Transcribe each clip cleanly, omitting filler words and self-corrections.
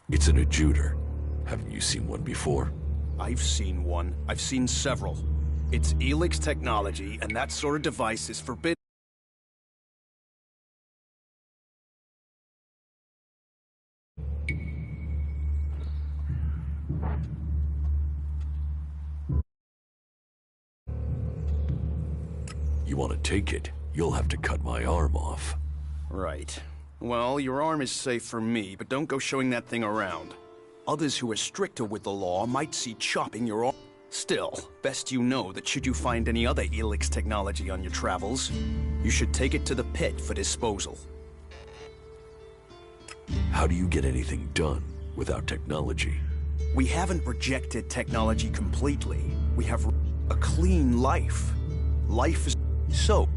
It's an adjuder. Haven't you seen one before? I've seen one. I've seen several. It's Elex technology, and that sort of device is forbidden. You want to take it, you'll have to cut my arm off. Right. Well, your arm is safe for me, but don't go showing that thing around. Others who are stricter with the law might see chopping your arm. Still, best you know that should you find any other Elex technology on your travels, you should take it to the pit for disposal. How do you get anything done without technology? We haven't rejected technology completely. We have a clean life. Life is so.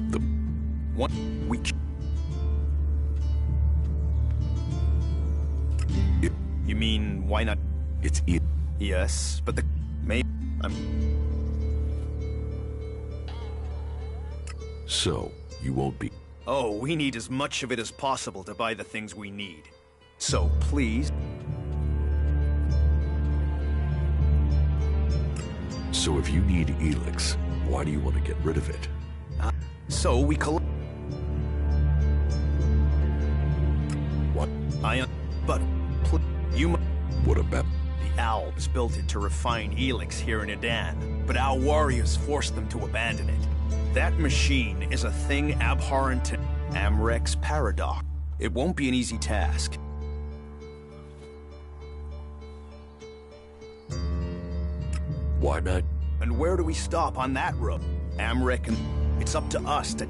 The one we. You mean, why not? It's Yes, but the... So, you won't be... Oh, we need as much of it as possible to buy the things we need. So, please... So if you need Elex, why do you want to get rid of it? So we What? But... You... What about... The Albs built it to refine Elex here in Adan, but our warriors forced them to abandon it. That machine is a thing abhorrent to Amrek's paradox. It won't be an easy task. Why not? And where do we stop on that road? Amrek and... It's up to us to...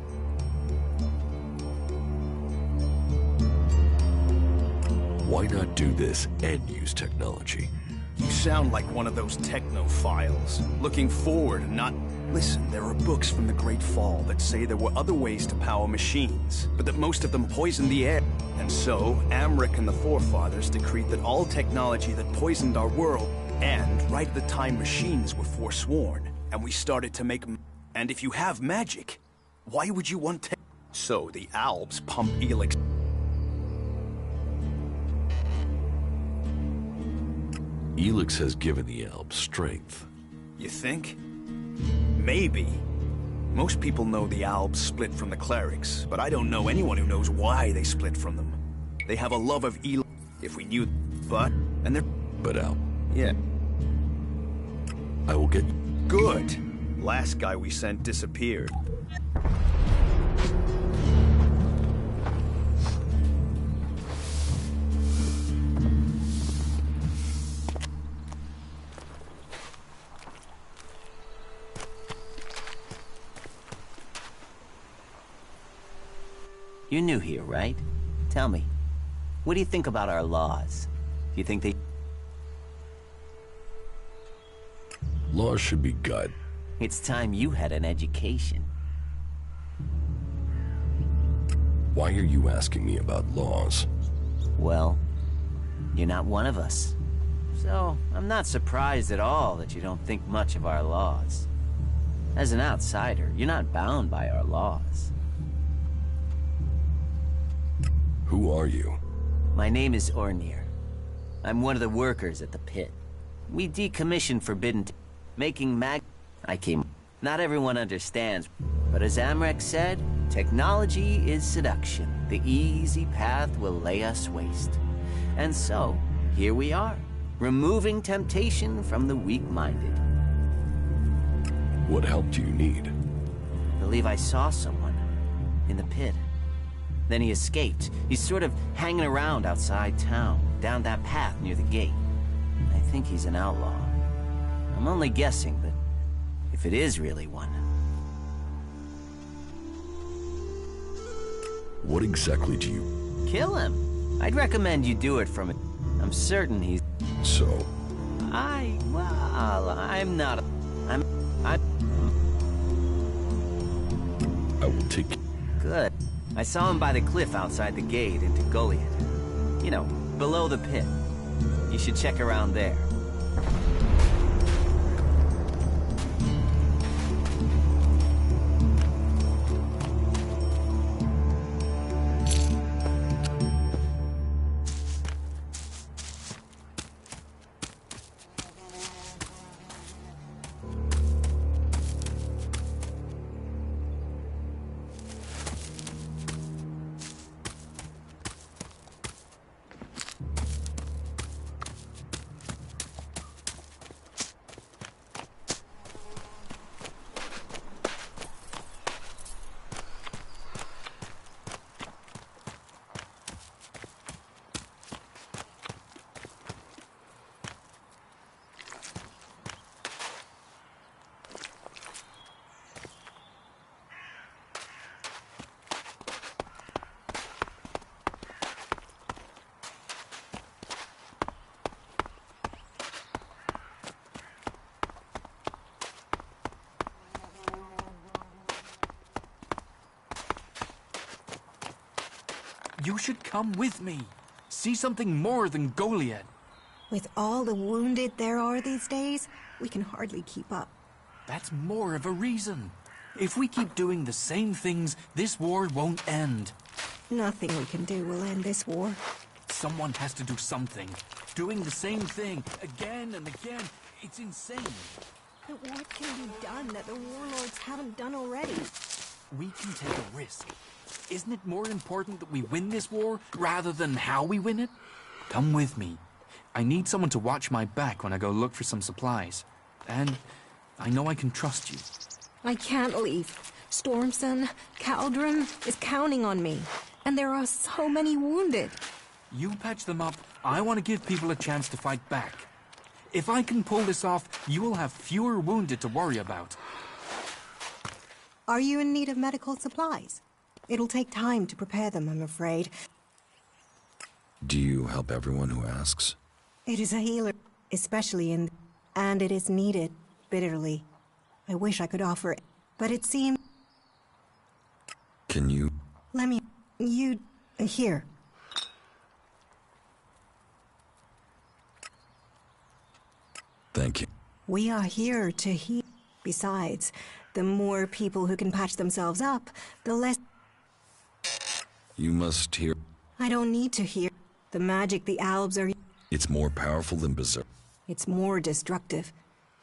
Why not do this and use technology? You sound like one of those technophiles, looking forward and not... Listen, there are books from the Great Fall that say there were other ways to power machines, but that most of them poisoned the air. And so, Amrek and the Forefathers decreed that all technology that poisoned our world, and right at the time machines were forsworn, and we started to make... And if you have magic, why would you want to... So the Albs pump Elex... Elex has given the Alps strength. You think? Maybe. Most people know the Albs split from the clerics, but I don't know anyone who knows why they split from them. They have a love of Elex, if we knew... But... And they're... But Al... Yeah. I will get... Good! Last guy we sent disappeared. You're new here, right? Tell me, what do you think about our laws? Do you think they... Laws should be good. It's time you had an education. Why are you asking me about laws? Well, you're not one of us. So, I'm not surprised at all that you don't think much of our laws. As an outsider, you're not bound by our laws. Who are you? My name is Ornir. I'm one of the workers at the pit. We decommission forbidden making I came... Not everyone understands, but as Amrek said, technology is seduction. The easy path will lay us waste. And so, here we are, removing temptation from the weak-minded. What help do you need? I believe I saw someone in the pit. Then he escaped. He's sort of hanging around outside town, down that path near the gate. I think he's an outlaw. I'm only guessing, but if it is really one... What exactly do you... Kill him. I'd recommend you do it from it. I'm certain he's... So? Well, I'm not... I will take... Good. I saw him by the cliff outside the gate into Goliath. You know, below the pit. You should check around there. You should come with me. See something more than Goliad. With all the wounded there are these days, we can hardly keep up. That's more of a reason. If we keep doing the same things, this war won't end. Nothing we can do will end this war. Someone has to do something. Doing the same thing again and again, it's insane. But what can be done that the warlords haven't done already? We can take a risk. Isn't it more important that we win this war rather than how we win it? Come with me. I need someone to watch my back when I go look for some supplies. And I know I can trust you. I can't leave. Stormson, Caldron is counting on me. And there are so many wounded. You patch them up. I want to give people a chance to fight back. If I can pull this off, you will have fewer wounded to worry about. Are you in need of medical supplies? It'll take time to prepare them, I'm afraid. Do you help everyone who asks? It is a healer, especially in... And it is needed, bitterly. I wish I could offer it, but it seems... Can you... Let me... You... Here. Thank you. We are here to heal. Besides, the more people who can patch themselves up, the less... You must hear... I don't need to hear. The magic the Albs are... It's more powerful than Berserk. It's more destructive.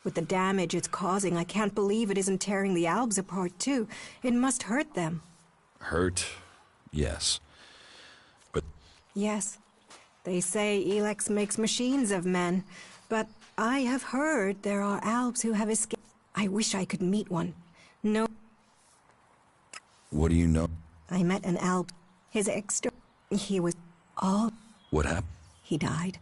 With the damage it's causing, I can't believe it isn't tearing the Albs apart too. It must hurt them. Hurt? Yes. But... Yes. They say Elex makes machines of men, but I have heard there are Albs who have escaped. I wish I could meet one. No. What do you know? I met an Alb. His he was all... What happened? He died.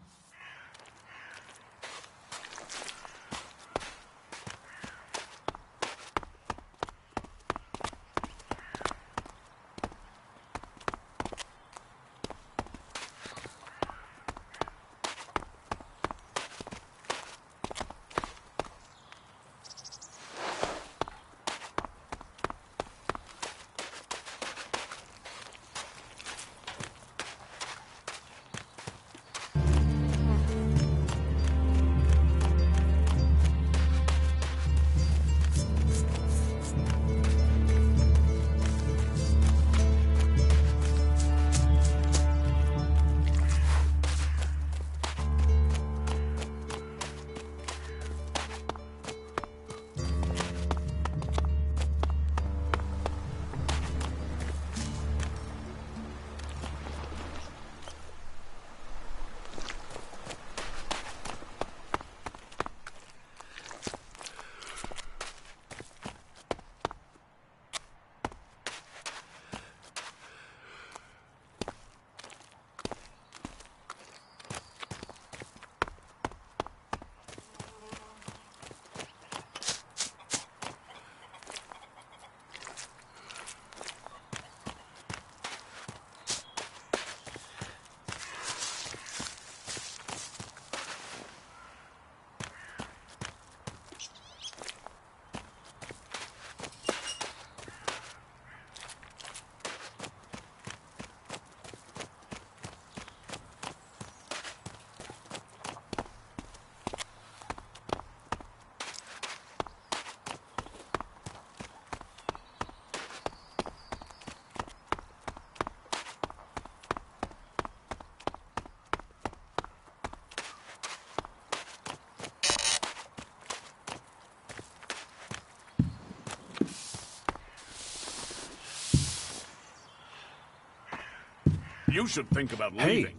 You should think about leaving. Hey,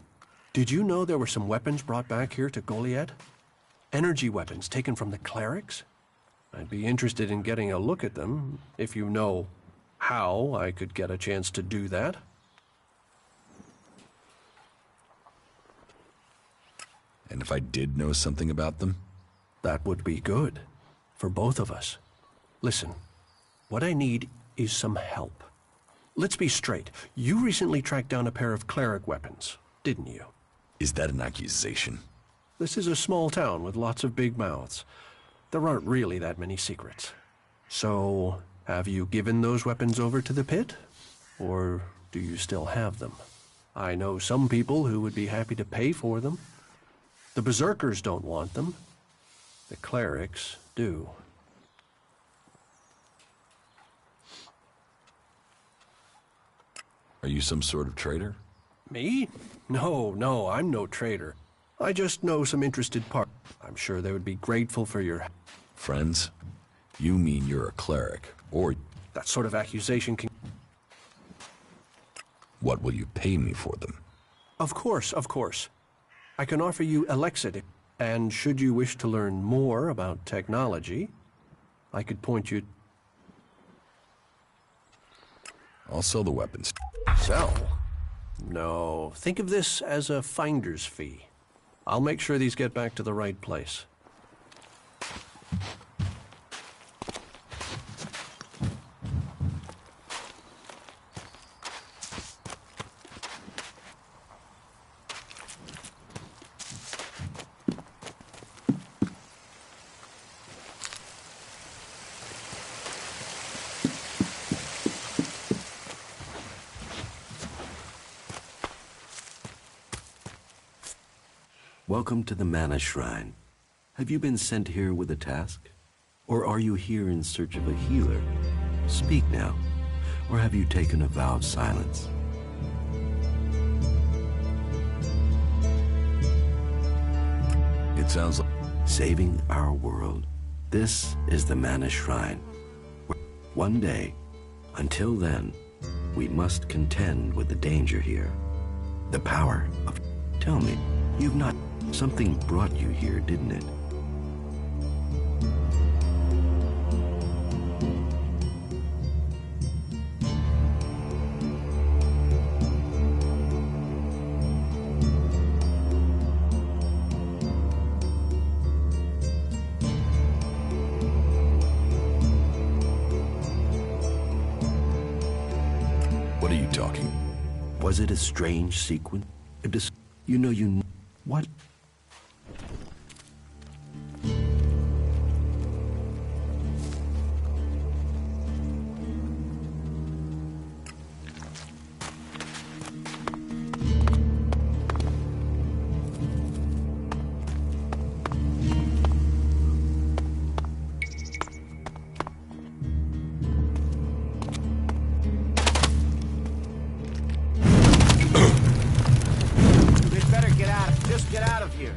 did you know there were some weapons brought back here to Goliad? Energy weapons taken from the clerics? I'd be interested in getting a look at them, if you know how I could get a chance to do that. And if I did know something about them? That would be good, for both of us. Listen, what I need is some help. Let's be straight. You recently tracked down a pair of cleric weapons, didn't you? Is that an accusation? This is a small town with lots of big mouths. There aren't really that many secrets. So, have you given those weapons over to the pit? Or do you still have them? I know some people who would be happy to pay for them. The berserkers don't want them. The clerics do. Are you some sort of traitor? Me? No, I'm no traitor. I just know some interested parties. I'm sure they would be grateful for your... Friends? You mean you're a cleric, or... That sort of accusation can... What will you pay me for them? Of course. I can offer you Elexit, and should you wish to learn more about technology, I could point you... I'll sell the weapons. Sell? No, think of this as a finder's fee. I'll make sure these get back to the right place. Welcome to the Mana Shrine. Have you been sent here with a task? Or are you here in search of a healer? Speak now. Or have you taken a vow of silence? It sounds like... Saving our world. This is the Mana Shrine. One day, until then, we must contend with the danger here. The power of... Tell me, you've not... Something brought you here, didn't it? What are you talking? Was it a strange sequence? You know you... What? Get out of here.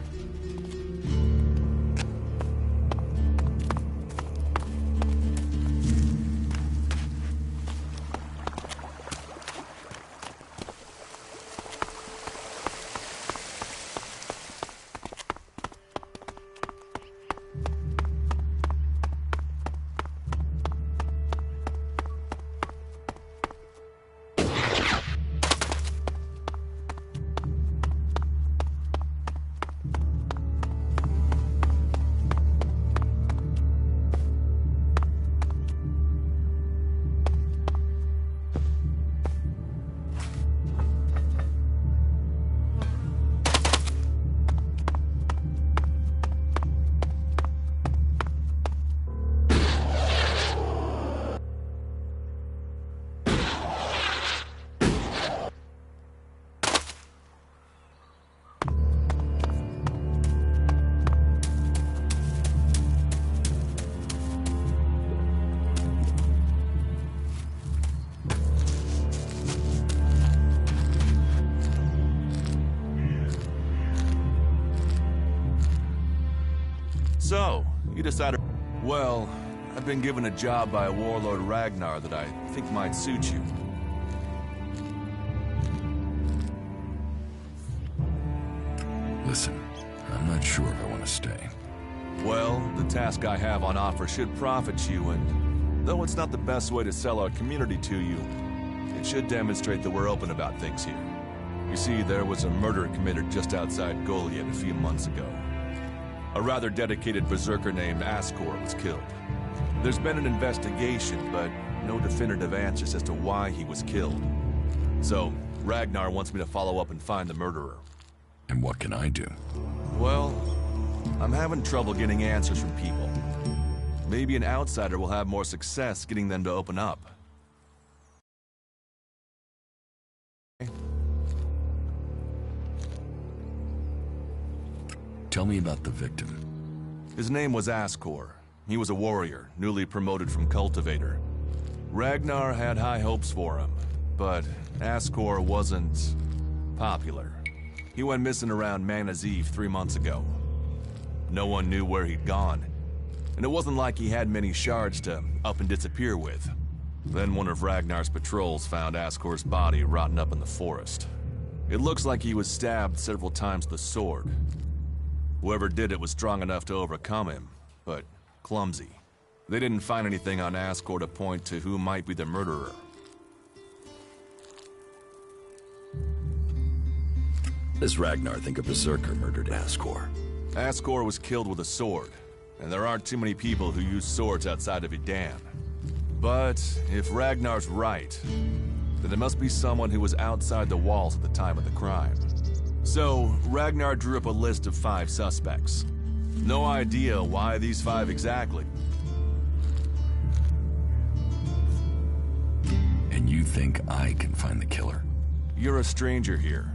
So, you decided... Well, I've been given a job by Warlord Ragnar that I think might suit you. Listen, I'm not sure if I want to stay. Well, the task I have on offer should profit you, and though it's not the best way to sell our community to you, it should demonstrate that we're open about things here. You see, there was a murder committed just outside Goliath a few months ago. A rather dedicated berserker named Ascor was killed. There's been an investigation, but no definitive answers as to why he was killed. So, Ragnar wants me to follow up and find the murderer. And what can I do? Well, I'm having trouble getting answers from people. Maybe an outsider will have more success getting them to open up. Tell me about the victim. His name was Askor. He was a warrior, newly promoted from cultivator. Ragnar had high hopes for him, but Askor wasn't popular. He went missing around Mana's Eve 3 months ago. No one knew where he'd gone, and it wasn't like he had many shards to up and disappear with. Then one of Ragnar's patrols found Askor's body rotting up in the forest. It looks like he was stabbed several times with a sword. Whoever did it was strong enough to overcome him, but clumsy. They didn't find anything on Askor to point to who might be the murderer. Does Ragnar think a berserker murdered Askor? Askor was killed with a sword, and there aren't too many people who use swords outside of Idan. But if Ragnar's right, then it must be someone who was outside the walls at the time of the crime. So, Ragnar drew up a list of 5 suspects. No idea why these 5 exactly. And you think I can find the killer? You're a stranger here.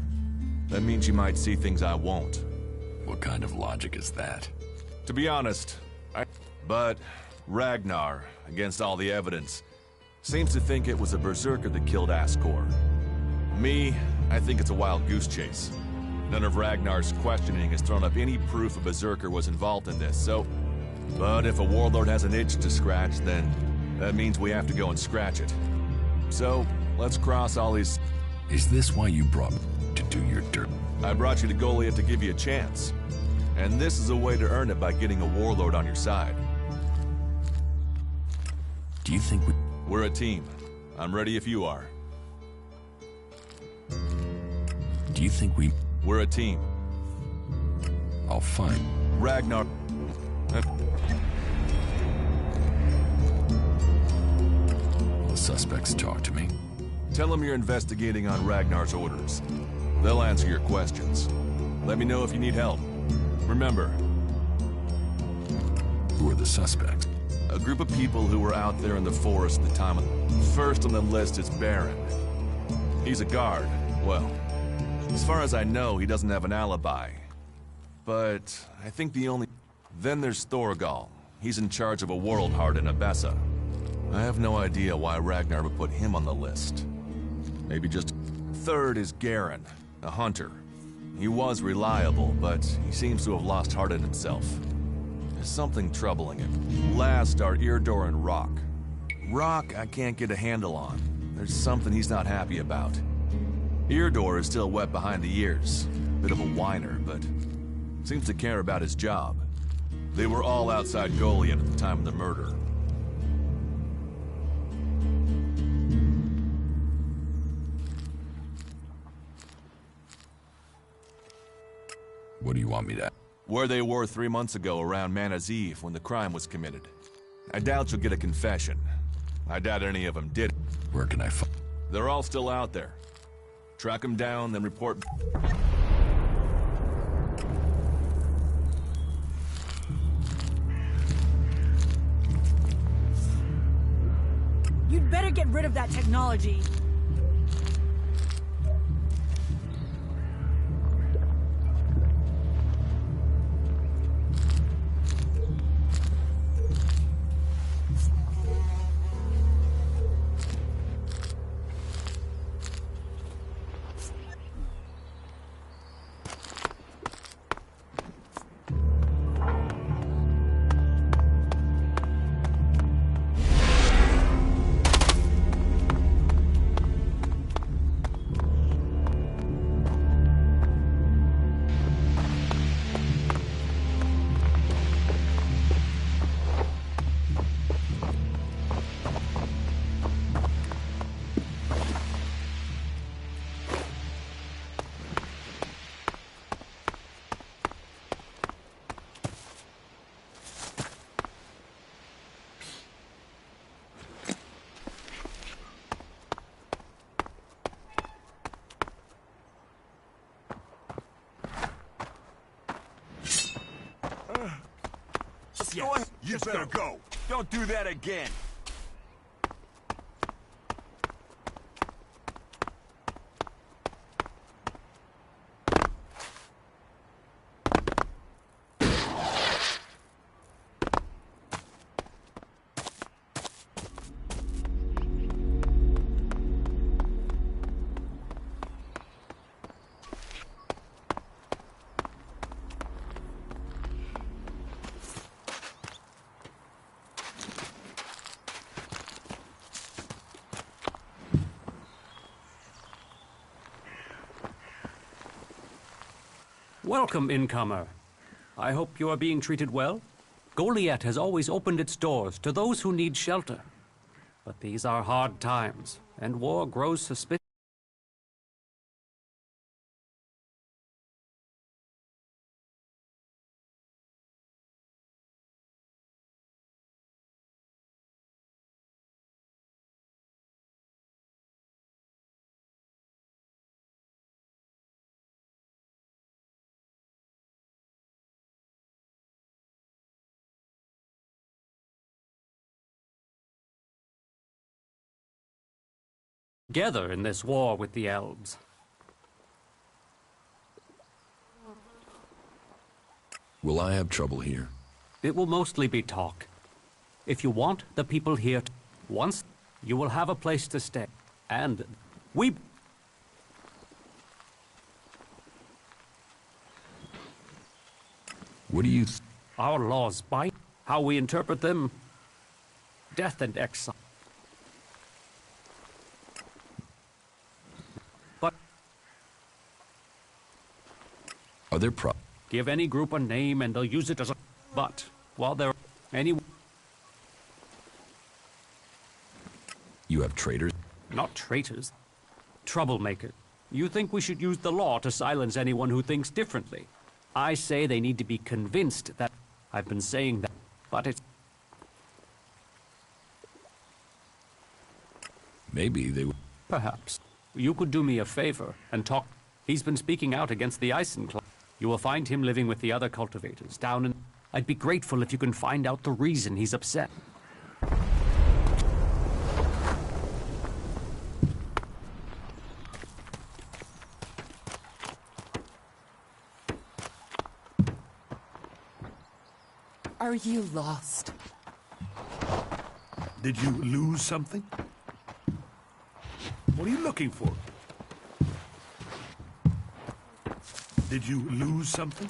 That means you might see things I won't. What kind of logic is that? To be honest, But Ragnar, against all the evidence, seems to think it was a berserker that killed Askor. Me, I think it's a wild goose chase. None of Ragnar's questioning has thrown up any proof a berserker was involved in this, so... But if a warlord has an itch to scratch, then that means we have to go and scratch it. So, let's cross all these... Is this why you brought me to do your dirt? I brought you to Goliath to give you a chance. And this is a way to earn it by getting a warlord on your side. Do you think We're a team. I'm ready if you are. Do you think We're a team. I'll find Ragnar... the suspects talk to me. Tell them you're investigating on Ragnar's orders. They'll answer your questions. Let me know if you need help. Remember, Who are the suspects? a group of people who were out there in the forest at the time of... First on the list is Baron. He's a guard. Well, as far as I know, he doesn't have an alibi. But I think the only... Then there's Thorgal. He's in charge of a world heart in Abessa. I have no idea why Ragnar would put him on the list. Maybe just... Third is Garen, a hunter. He was reliable, but he seems to have lost heart in himself. There's something troubling him. Last are Irdor and Rock. Rock I can't get a handle on. There's something he's not happy about. Irdor is still wet behind the ears. Bit of a whiner, but seems to care about his job. They were all outside Goliath at the time of the murder. What do you want me to... Where they were 3 months ago around Mana's Eve when the crime was committed. I doubt you'll get a confession. I doubt any of them did. Where can I find... They're all still out there. Track them down, then report... You'd better get rid of that technology. Yes, you better go. Don't do that again. Welcome, incomer. I hope you are being treated well. Goliath has always opened its doors to those who need shelter. But these are hard times, and war grows suspicious. Together in this war with the elves. Will I have trouble here? It will mostly be talk. If you want the people here to... Once, you will have a place to stay. And we... What do you... Our laws bite. How we interpret them. Death and exile. But... Are there Give any group a name and they'll use it as a... But, while there... Any... You have traitors? Not traitors. Troublemakers. You think we should use the law to silence anyone who thinks differently. I say they need to be convinced that... I've been saying that, but it's... Maybe they would... Perhaps. You could do me a favor and talk... He's been speaking out against the Eisenclaw. You will find him living with the other cultivators down in... I'd be grateful if you can find out the reason he's upset. Are you lost? Did you lose something? What are you looking for? Did you lose something?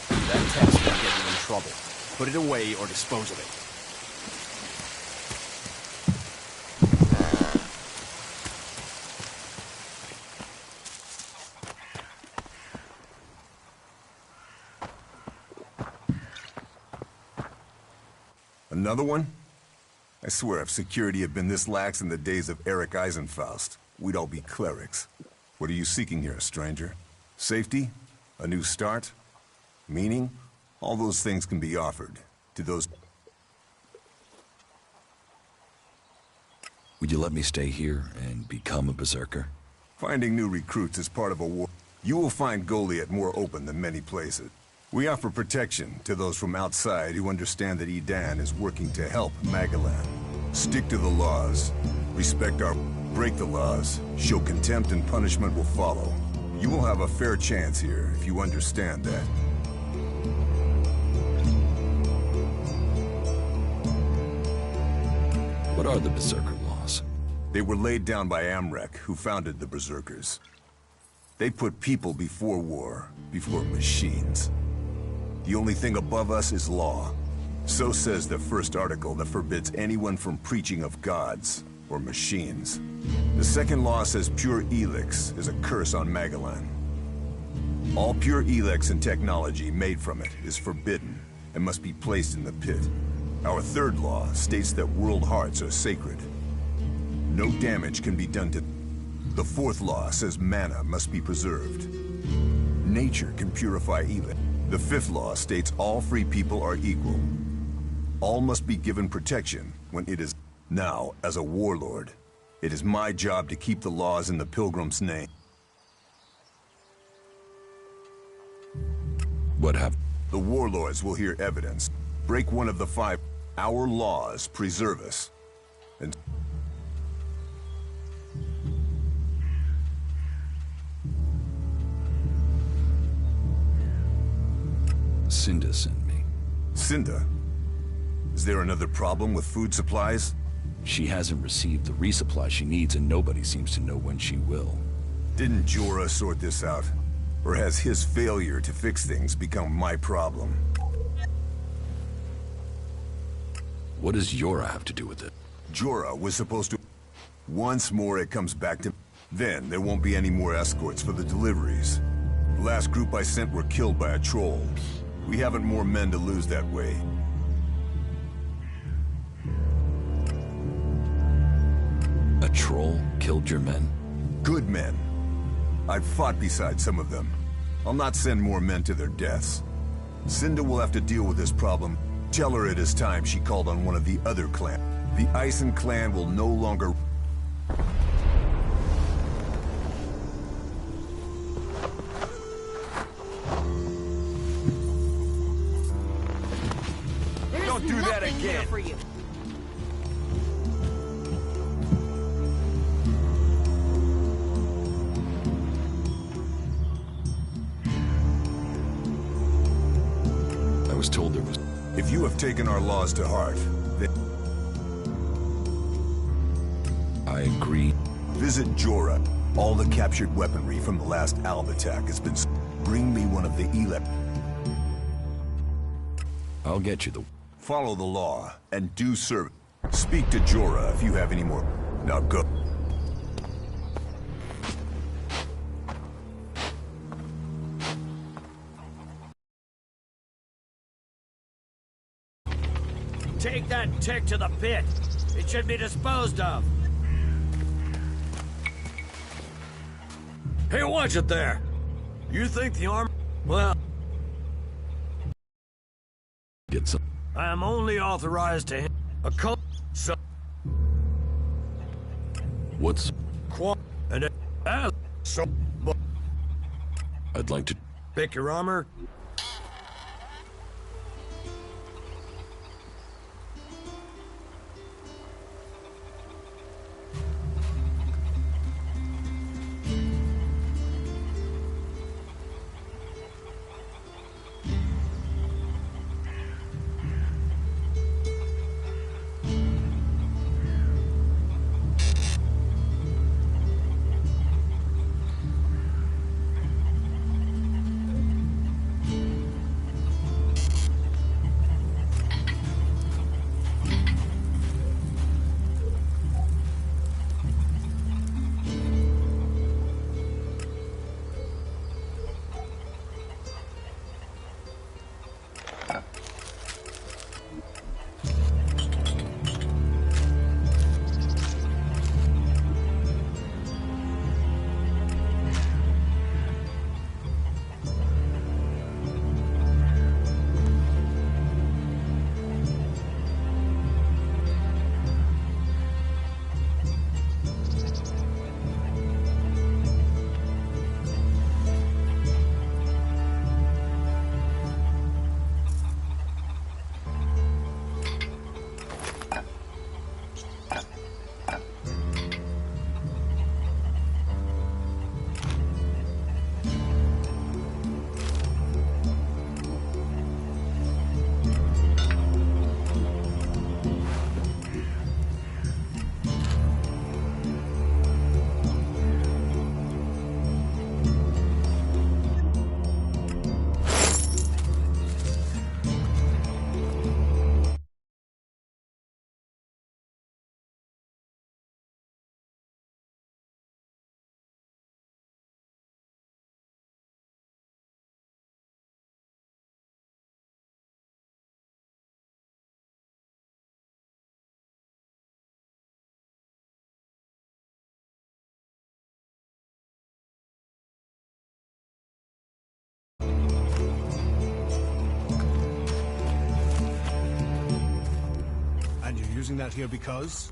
That text will get you in trouble. Put it away or dispose of it. Another one? I swear if security had been this lax in the days of Eric Eisenfaust, we'd all be clerics. What are you seeking here, stranger? Safety? A new start? Meaning? All those things can be offered to those... Would you let me stay here and become a berserker? Finding new recruits is part of a war. You will find Goliath more open than many places. We offer protection to those from outside who understand that Edan is working to help Magalan. Stick to the laws. Respect our... Break the laws. Show contempt and punishment will follow. You will have a fair chance here if you understand that. What are the berserker laws? They were laid down by Amrek, who founded the berserkers. They put people before war, before machines. The only thing above us is law. So says the first article that forbids anyone from preaching of gods or machines. The second law says pure Elex is a curse on Magalan. All pure Elex and technology made from it is forbidden and must be placed in the pit. Our third law states that world hearts are sacred. No damage can be done to... The fourth law says mana must be preserved. Nature can purify Elex. The fifth law states all free people are equal. All must be given protection when it is... Now, as a warlord, it is my job to keep the laws in the Pilgrim's name. What have... The warlords will hear evidence. Break one of the 5. Our laws preserve us. And... Cinda sent me. Cinda? Is there another problem with food supplies? She hasn't received the resupply she needs, and nobody seems to know when she will. Didn't Jorah sort this out? Or has his failure to fix things become my problem? What does Jorah have to do with it? Jorah was supposed to... Once more it comes back to... Then there won't be any more escorts for the deliveries. The last group I sent were killed by a troll. We haven't more men to lose that way. A troll killed your men? Good men. I've fought beside some of them. I'll not send more men to their deaths. Cinda will have to deal with this problem. Tell her it is time she called on one of the other clans. The Ison clan will no longer... Don't do that again! For you. I was told there was... If you have taken our laws to heart, then... I agree. Visit Jorah. All the captured weaponry from the last Alb attack has been... Bring me one of the Elex... I'll get you the... Follow the law, and do serve. Speak to Jorah if you have any more. Now go. Take that tick to the pit. It should be disposed of. Hey, watch it there. You think the arm... Well... Get some... I am only authorized to hit a cult... So... What's... And so... I'd like to... Pick your armor. And you're using that here because?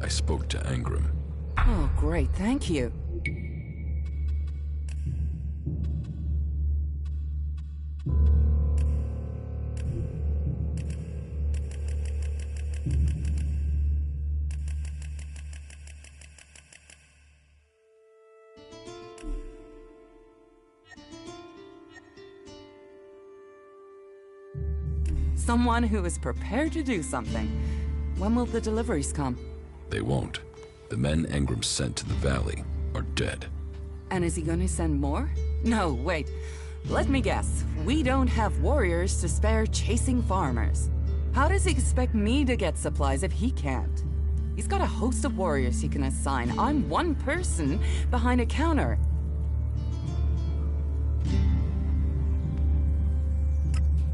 I spoke to Angram. Oh, great, thank you. Someone who is prepared to do something. When will the deliveries come? They won't. The men Angram sent to the valley are dead. And is he going to send more? No, wait. Let me guess. We don't have warriors to spare chasing farmers. How does he expect me to get supplies if he can't? He's got a host of warriors he can assign. I'm one person behind a counter.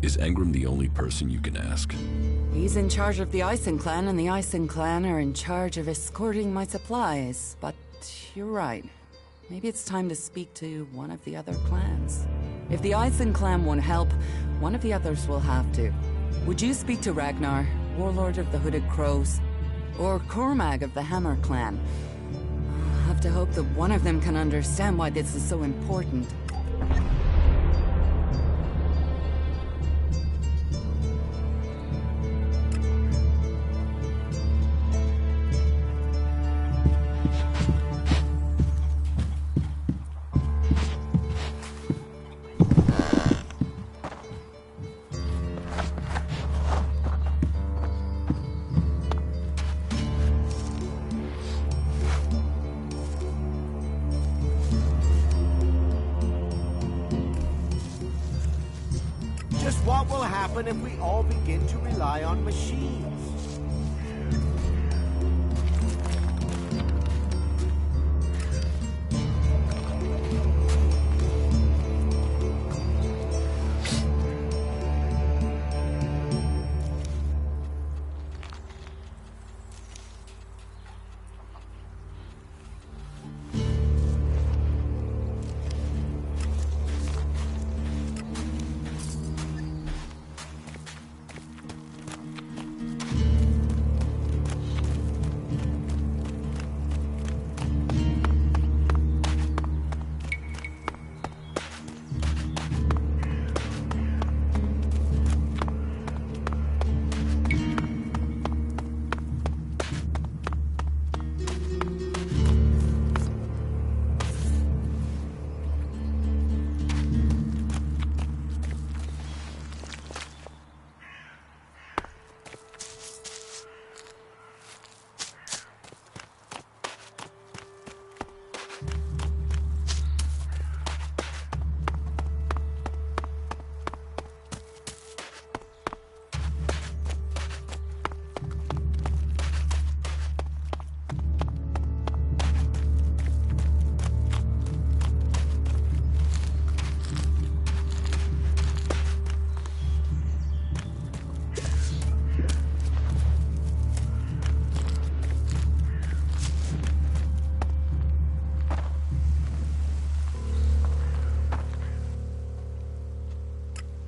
Is Angram the only person you can ask? He's in charge of the Ison clan, and the Ison clan are in charge of escorting my supplies. But you're right. Maybe it's time to speak to one of the other clans. If the Ison clan won't help, one of the others will have to. Would you speak to Ragnar, warlord of the Hooded Crows? Or Cormag of the Hammer clan? I'll have to hope that one of them can understand why this is so important. What will happen if we all begin to rely on machines?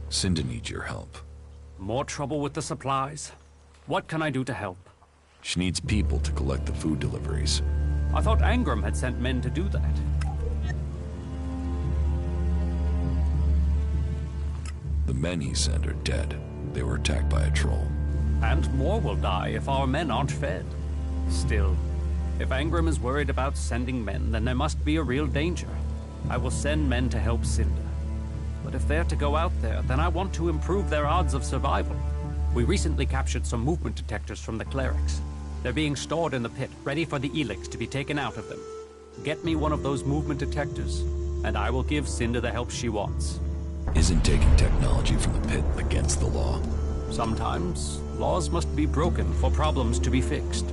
Cinda needs your help. More trouble with the supplies? What can I do to help? She needs people to collect the food deliveries. I thought Angram had sent men to do that. The men he sent are dead. They were attacked by a troll. And more will die if our men aren't fed. Still, if Angram is worried about sending men, then there must be a real danger. I will send men to help Cinda. But if they're to go out there, then I want to improve their odds of survival. We recently captured some movement detectors from the clerics. They're being stored in the pit, ready for the Elex to be taken out of them. Get me one of those movement detectors, and I will give Cinda the help she wants. Isn't taking technology from the pit against the law? Sometimes, laws must be broken for problems to be fixed.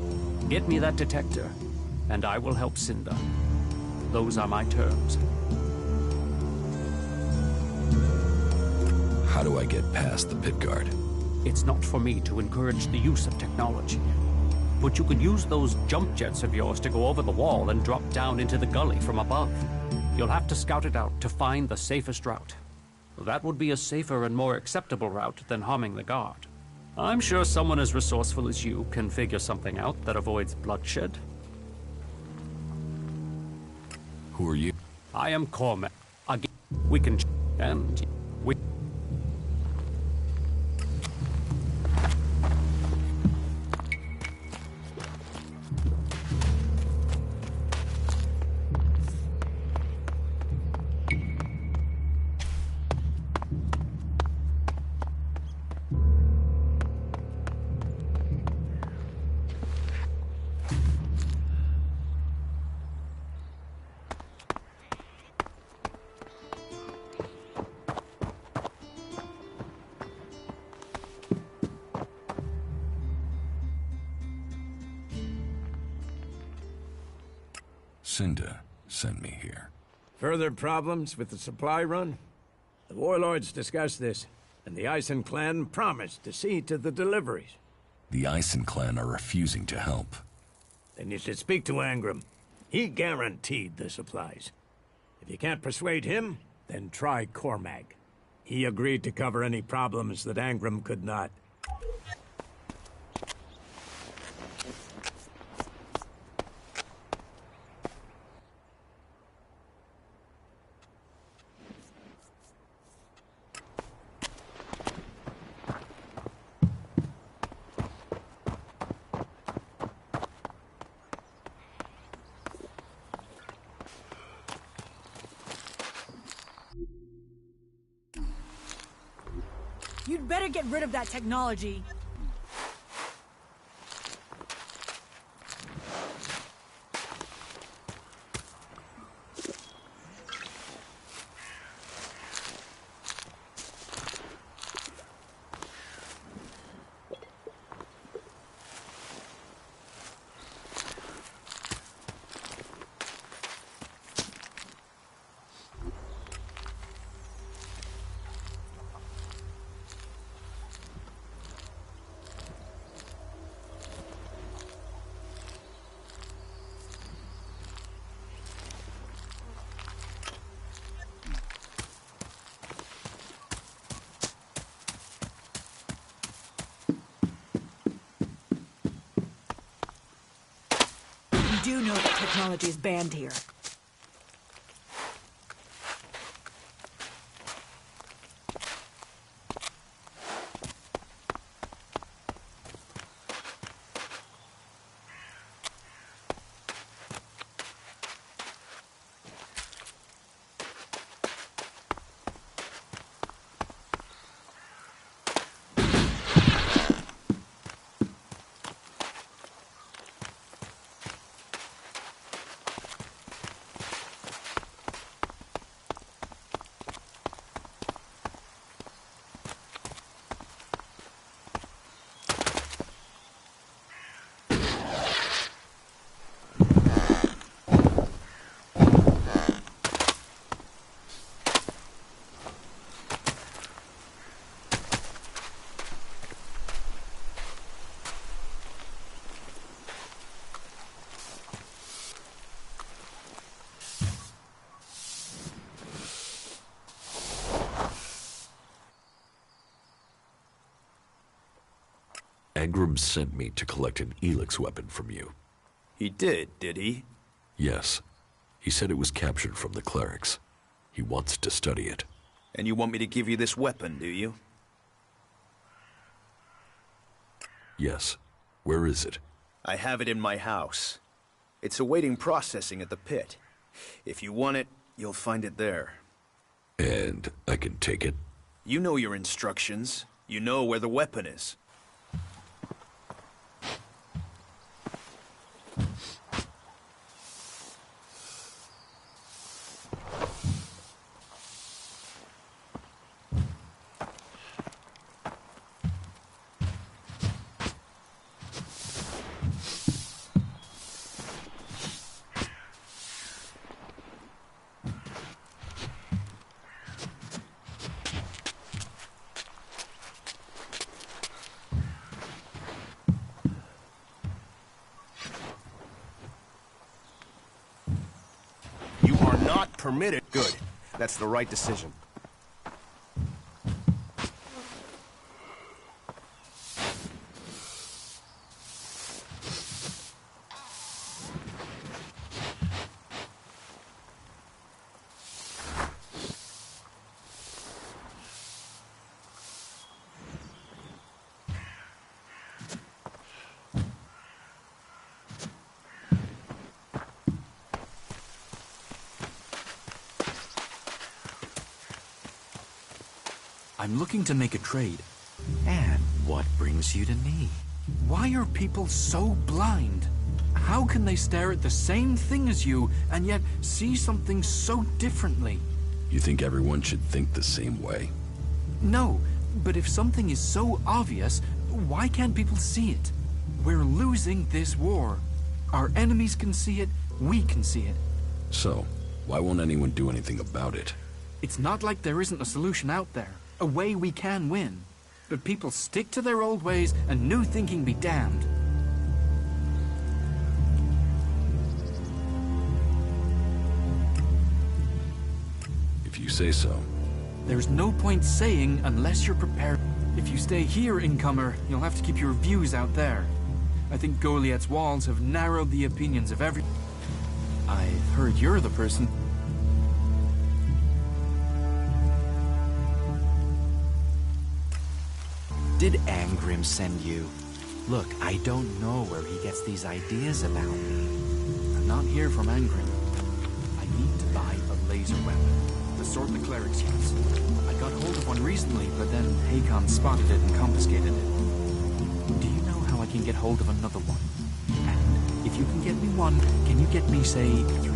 Get me that detector, and I will help Cinda. Those are my terms. How do I get past the pit guard? It's not for me to encourage the use of technology. But you could use those jump jets of yours to go over the wall and drop down into the gully from above. You'll have to scout it out to find the safest route. That would be a safer and more acceptable route than harming the guard. I'm sure someone as resourceful as you can figure something out that avoids bloodshed. Who are you? I am Cormac. Again, we can and we. Cinda sent me here. Further problems with the supply run? The warlords discussed this, and the Ison clan promised to see to the deliveries. The Ison clan are refusing to help. Then you should speak to Angram. He guaranteed the supplies. If you can't persuade him, then try Cormac. He agreed to cover any problems that Angram could not. You'd better get rid of that technology. You do know that technology is banned here. Angram sent me to collect an Elex weapon from you. He did he? Yes. He said it was captured from the clerics. He wants to study it. And you want me to give you this weapon, do you? Yes. Where is it? I have it in my house. It's awaiting processing at the pit. If you want it, you'll find it there. And I can take it? You know your instructions. You know where the weapon is. Permitted. Good. That's the right decision. I'm looking to make a trade. And what brings you to me? Why are people so blind? How can they stare at the same thing as you and yet see something so differently? You think everyone should think the same way? No, but if something is so obvious, why can't people see it? We're losing this war. Our enemies can see it, we can see it. So, why won't anyone do anything about it? It's not like there isn't a solution out there, a way we can win. But people stick to their old ways and new thinking be damned. If you say so. There's no point saying unless you're prepared. If you stay here, incomer, you'll have to keep your views out there. I think Goliath's walls have narrowed the opinions of every... I've heard you're the person. Did Angrim send you? Look, I don't know where he gets these ideas about me. I'm not here from Angrim. I need to buy a laser weapon. The sort the clerics use. I got hold of one recently, but then Hakon spotted it and confiscated it. Do you know how I can get hold of another one? And if you can get me one, can you get me, say, 3?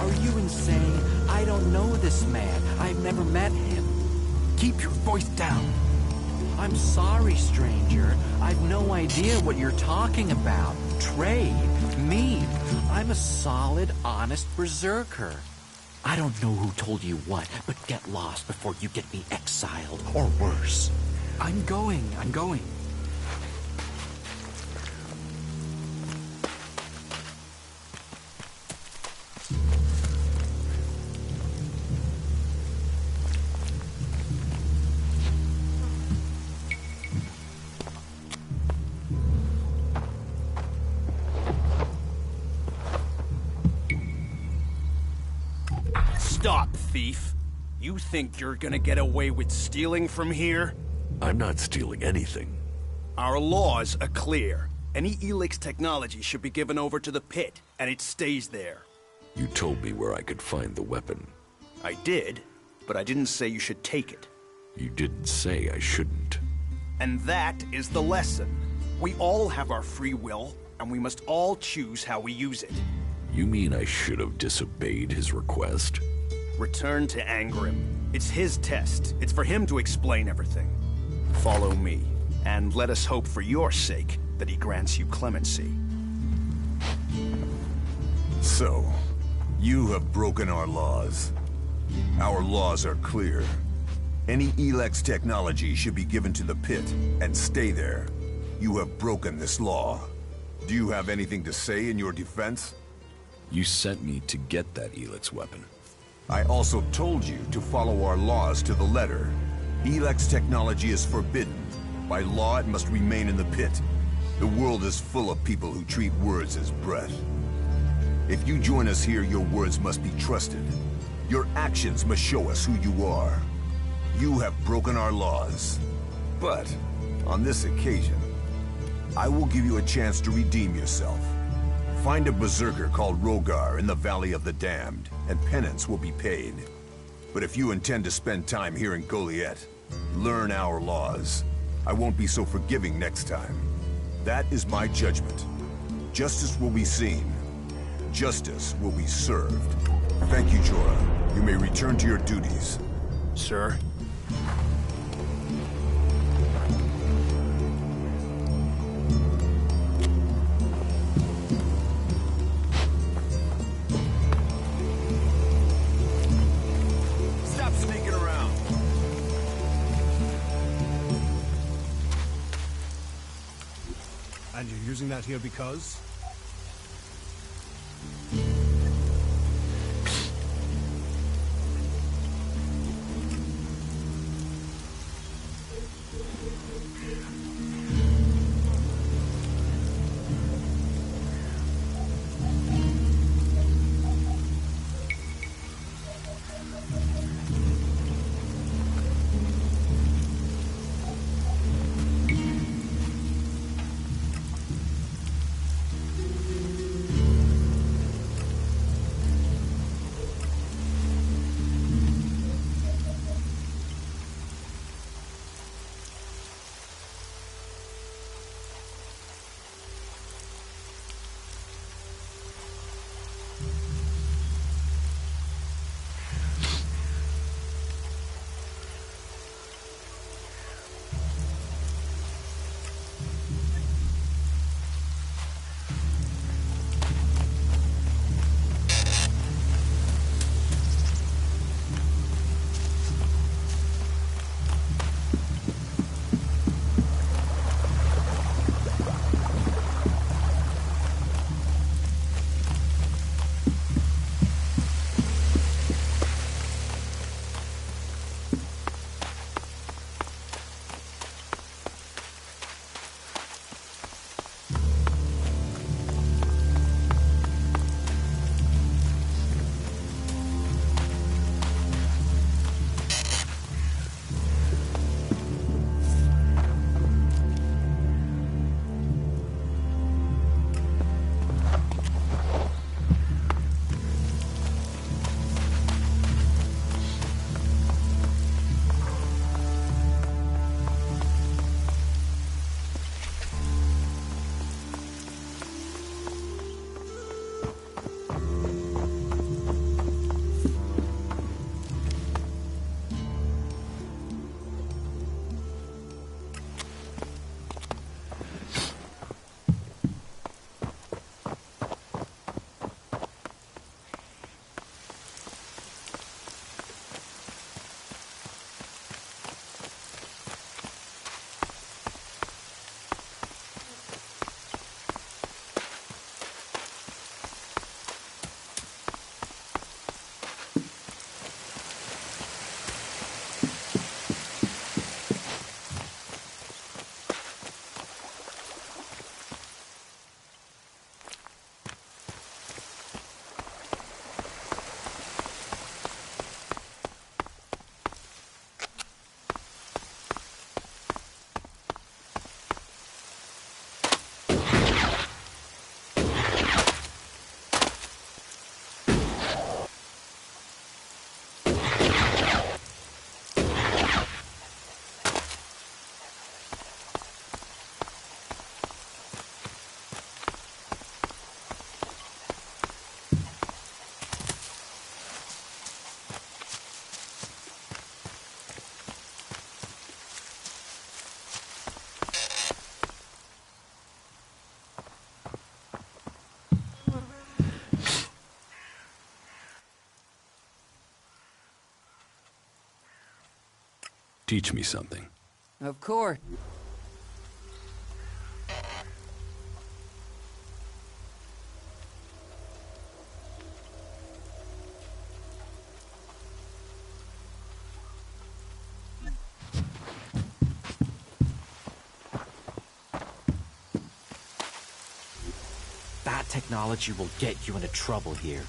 Are you insane? I don't know this man. I've never met him. Keep your voice down. I'm sorry, stranger. I've no idea what you're talking about. Trade? Me? I'm a solid, honest berserker. I don't know who told you what, but get lost before you get me exiled, or worse. I'm going. Stop, thief. You think you're gonna get away with stealing from here? I'm not stealing anything. Our laws are clear. Any Elex technology should be given over to the pit, and it stays there. You told me where I could find the weapon. I did, but I didn't say you should take it. You didn't say I shouldn't. And that is the lesson. We all have our free will, and we must all choose how we use it. You mean I should have disobeyed his request? Return to Angrim. It's his test. It's for him to explain everything. Follow me, and let us hope for your sake that he grants you clemency. So, you have broken our laws. Our laws are clear. Any Elex technology should be given to the pit, and stay there. You have broken this law. Do you have anything to say in your defense? You sent me to get that Elex weapon. I also told you to follow our laws to the letter. Elex technology is forbidden. By law, it must remain in the pit. The world is full of people who treat words as breath. If you join us here, your words must be trusted. Your actions must show us who you are. You have broken our laws. But, on this occasion, I will give you a chance to redeem yourself. Find a berserker called Rogar in the Valley of the Damned, and penance will be paid. But if you intend to spend time here in Goliath, learn our laws. I won't be so forgiving next time. That is my judgment. Justice will be seen. Justice will be served. Thank you, Jorah. You may return to your duties. Sir? Stop sneaking around. And you're using that here because? Teach me something. Of course. That technology will get you into trouble here.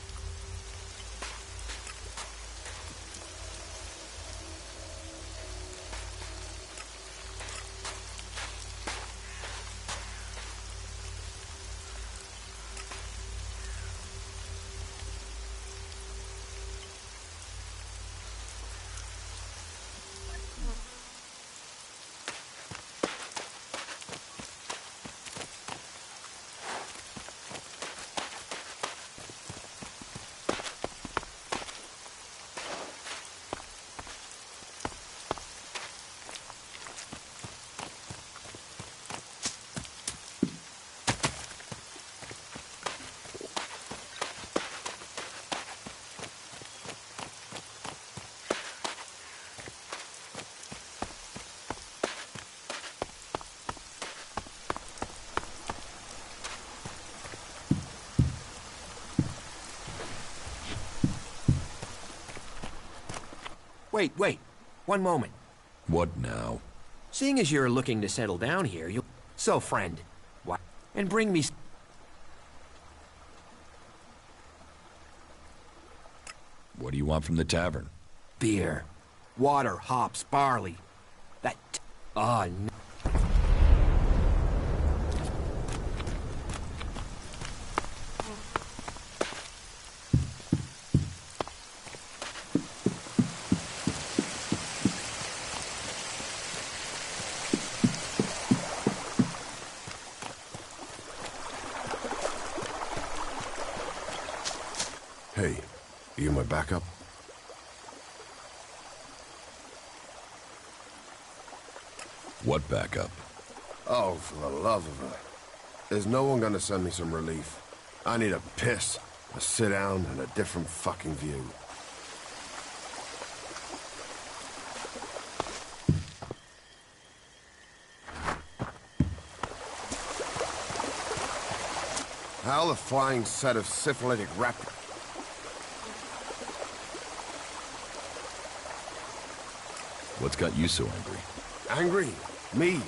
Wait. One moment. What now? Seeing as you're looking to settle down here, you... So, friend, what? And bring me... What do you want from the tavern? Beer. Water, hops, barley. That... Ah, no. Hey, you my backup? What backup? Oh, for the love of her. Is no one gonna send me some relief? I need a piss, a sit down, and a different fucking view. How the flying set of syphilitic raptors... What's got you so angry? Angry? Me?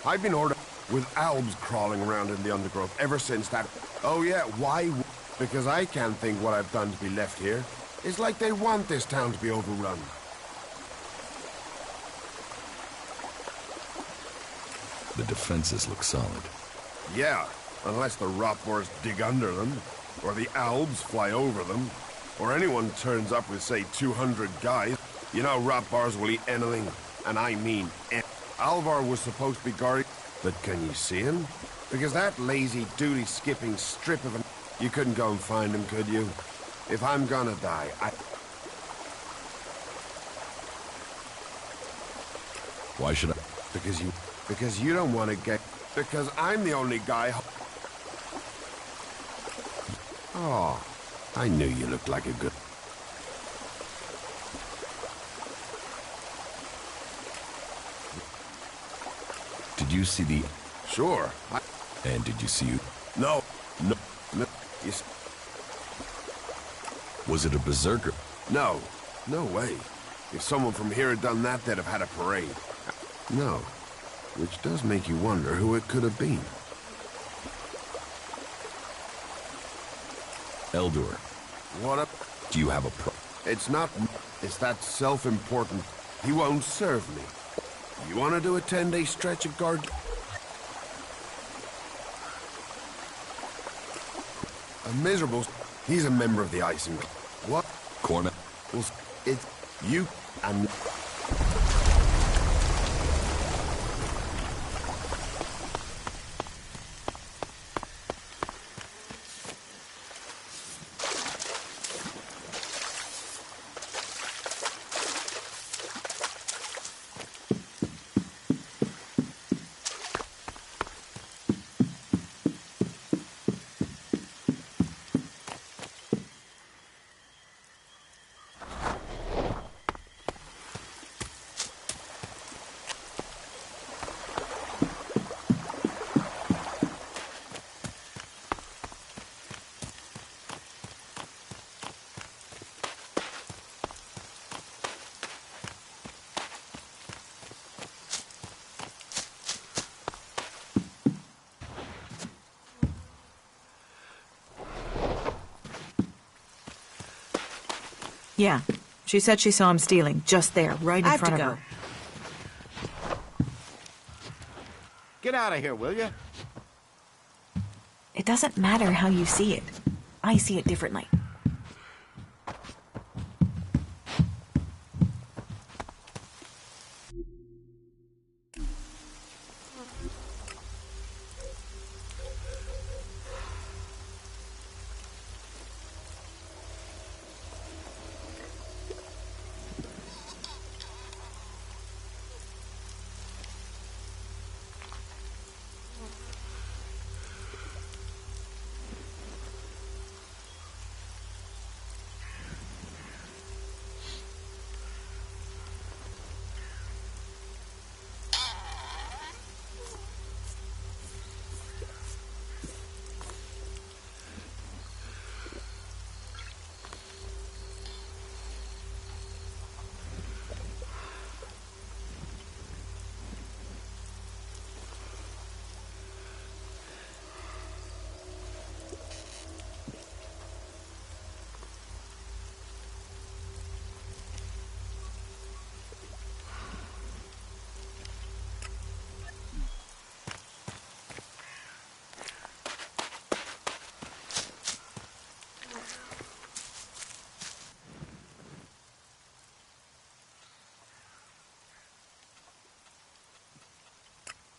I've been ordered with albs crawling around in the undergrowth ever since that... Oh yeah, why? Because I can't think what I've done to be left here. It's like they want this town to be overrun. The defenses look solid. Yeah, unless the rotboars dig under them, or the albs fly over them, or anyone turns up with, say, 200 guys. You know rotbars will eat anything, and I mean Alvar was supposed to be guarding, but can you see him? Because that lazy duty-skipping strip of an... You couldn't go and find him, could you? If I'm gonna die, Why should I? Because you don't want to get... Because I'm the only guy... Oh, I knew you looked like a good... Did you see the... Sure. And did you see... No. Was it a berserker? No. No way. If someone from here had done that, they'd have had a parade. No. Which does make you wonder who it could have been. Eldor. What up? Do you have a pro... It's not... It's that self-important... He won't serve me. You want to do a 10-day stretch of guard... A miserable... He's a member of the Icing... What? Cormac? Well, it's... You... and... Yeah. She said she saw him stealing, just there, right in front of her. Get out of here, will you? It doesn't matter how you see it. I see it differently.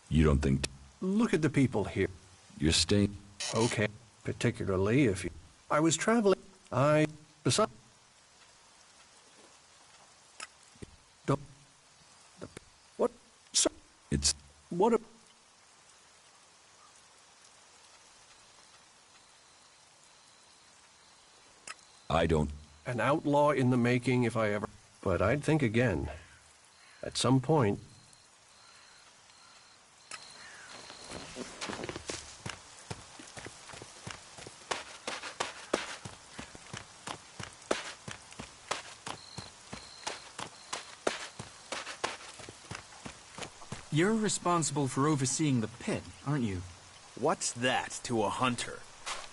You don't think... Look at the people here. You're staying... Okay, particularly if you... I was traveling... Besides... Don't... What? So, It's... what a... I don't... An outlaw in the making if I ever... But I'd think again. At some point... You're responsible for overseeing the pit, aren't you? What's that to a hunter?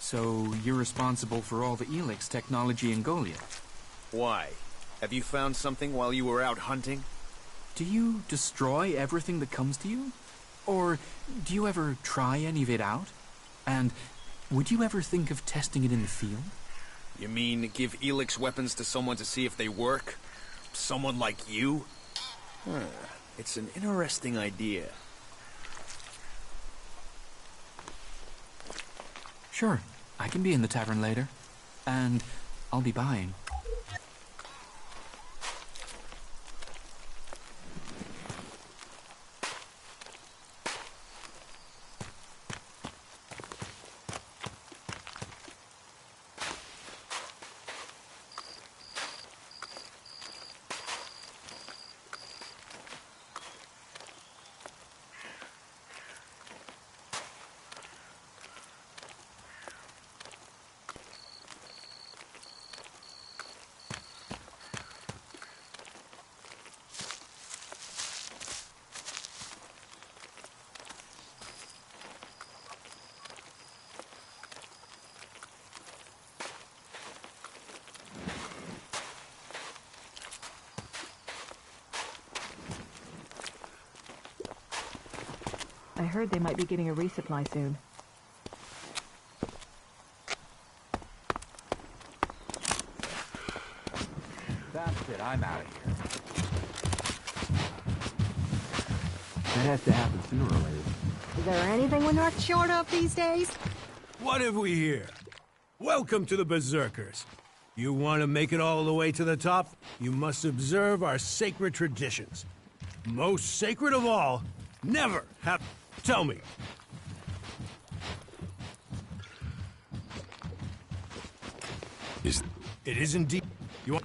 So you're responsible for all the Elex technology in Goliath? Why? Have you found something while you were out hunting? Do you destroy everything that comes to you? Or do you ever try any of it out? And would you ever think of testing it in the field? You mean give Elex weapons to someone to see if they work? Someone like you? It's an interesting idea. Sure, I can be in the tavern later. And I'll be buying. I heard they might be getting a resupply soon. That's it, I'm out of here. That has to happen sooner or later. Is there anything we're not short of these days? What have we here? Welcome to the Berserkers. You want to make it all the way to the top? You must observe our sacred traditions. Most sacred of all, never have... Tell me. It is indeed... You want...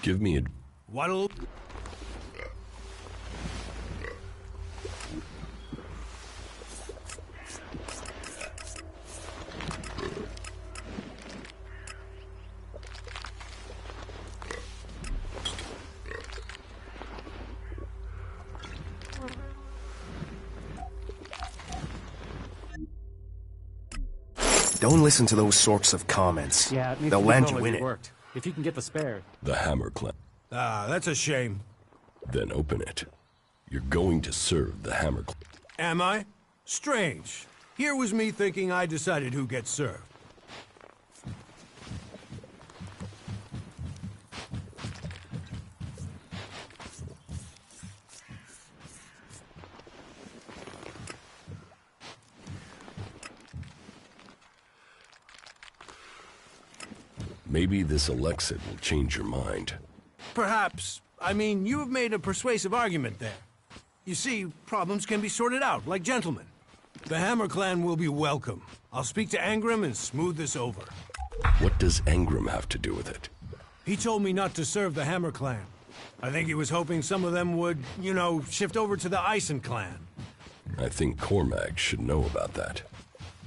Give me a... What'll... Don't listen to those sorts of comments. Yeah, it needs They'll to be land totally you in it. reworked. If you can get the spare. The Hammer Clan. Ah, that's a shame. Then open it. You're going to serve the Hammer Clan. Am I? Strange. Here was me thinking I decided who gets served. Maybe this Elexit will change your mind. Perhaps. I mean, you have made a persuasive argument there. You see, problems can be sorted out, like gentlemen. The Hammer Clan will be welcome. I'll speak to Angram and smooth this over. What does Angram have to do with it? He told me not to serve the Hammer Clan. I think he was hoping some of them would, you know, shift over to the Ison Clan. I think Cormac should know about that.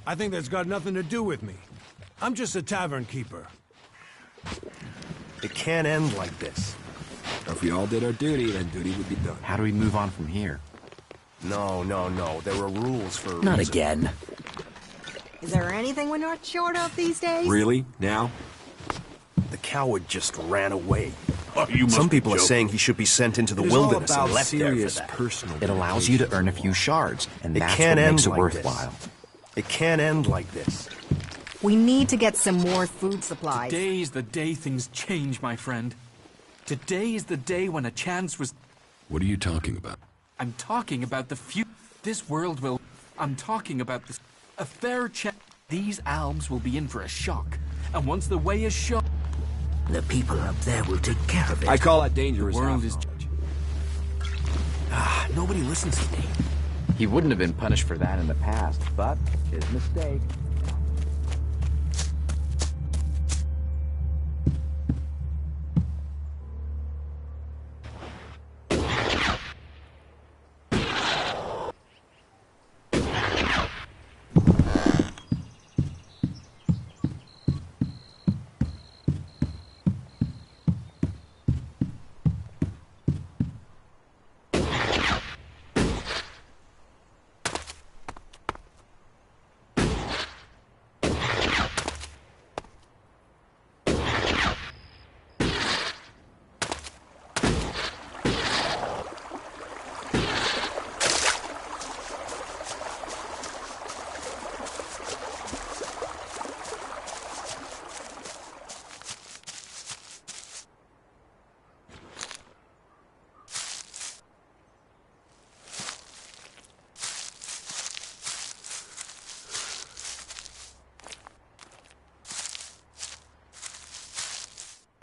I think that's got nothing to do with me. I'm just a tavern keeper. It can't end like this. If we all did our duty, then duty would be done. How do we move on from here? No. There are rules for a Not reason. again. Is there anything we're not short of these days? Really? Now? The coward just ran away. Oh, you must Some be people are joking. saying he should be sent into the It is all wilderness and about left there for serious that. personal It allows you to earn a few shards, and It that's can't what end makes it like worthwhile. this. It can't end like this. We need to get some more food supplies. Today's the day things change, my friend. Today is the day when a chance was... What are you talking about? I'm talking about the future. This world will... I'm talking about this... A fair chance. These albs will be in for a shock. And once the way is shown... The people up there will take care of it. I call that dangerous. The world is... Nobody listens to me. He wouldn't have been punished for that in the past, but his mistake.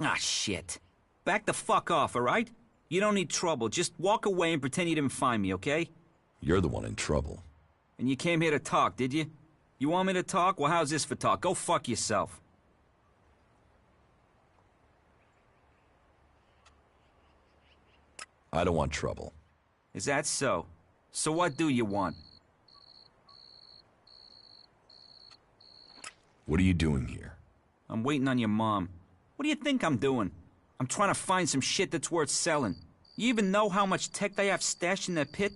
Ah, shit. Back the fuck off, all right? You don't need trouble. Just walk away and pretend you didn't find me, okay? You're the one in trouble. And you came here to talk, did you? You want me to talk? Well, how's this for talk? Go fuck yourself. I don't want trouble. Is that so? So what do you want? What are you doing here? I'm waiting on your mom. What do you think I'm doing? I'm trying to find some shit that's worth selling. You even know how much tech they have stashed in their pit?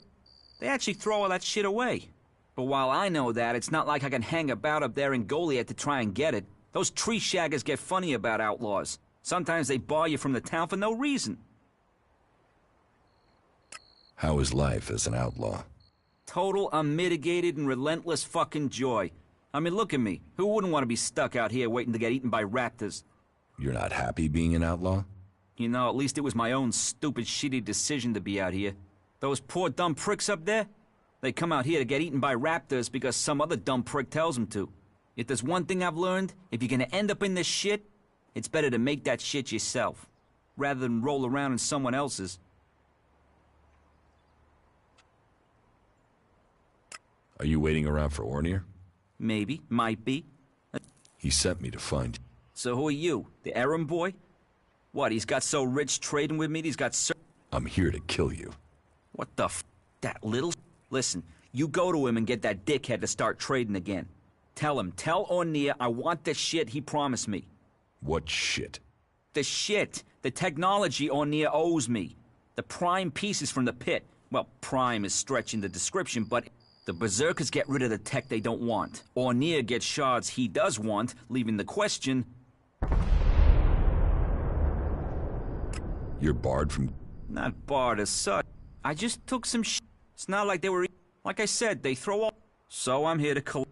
They actually throw all that shit away. But while I know that, it's not like I can hang about up there in Goliath to try and get it. Those tree shaggers get funny about outlaws. Sometimes they bar you from the town for no reason. How is life as an outlaw? Total, unmitigated, and relentless fucking joy. I mean, look at me. Who wouldn't want to be stuck out here waiting to get eaten by raptors? You're not happy being an outlaw? You know, at least it was my own stupid, shitty decision to be out here. Those poor dumb pricks up there? They come out here to get eaten by raptors because some other dumb prick tells them to. If there's one thing I've learned, if you're gonna end up in this shit, it's better to make that shit yourself, rather than roll around in someone else's. Are you waiting around for Ornir? Maybe, might be. He sent me to find you. So who are you, the errand boy? What, he's got so rich trading with me he's got I'm here to kill you. What the f***? That little... Listen, you go to him and get that dickhead to start trading again. Tell him, tell Ornir I want the shit he promised me. What shit? The shit. The technology Ornir owes me. The prime pieces from the pit. Well, prime is stretching the description, but The Berserkers get rid of the tech they don't want. Ornir gets shards he does want, leaving the question... You're barred from... Not barred as such. I just took some sh... It's not like they were... Like I said, they throw all... So I'm here to collect...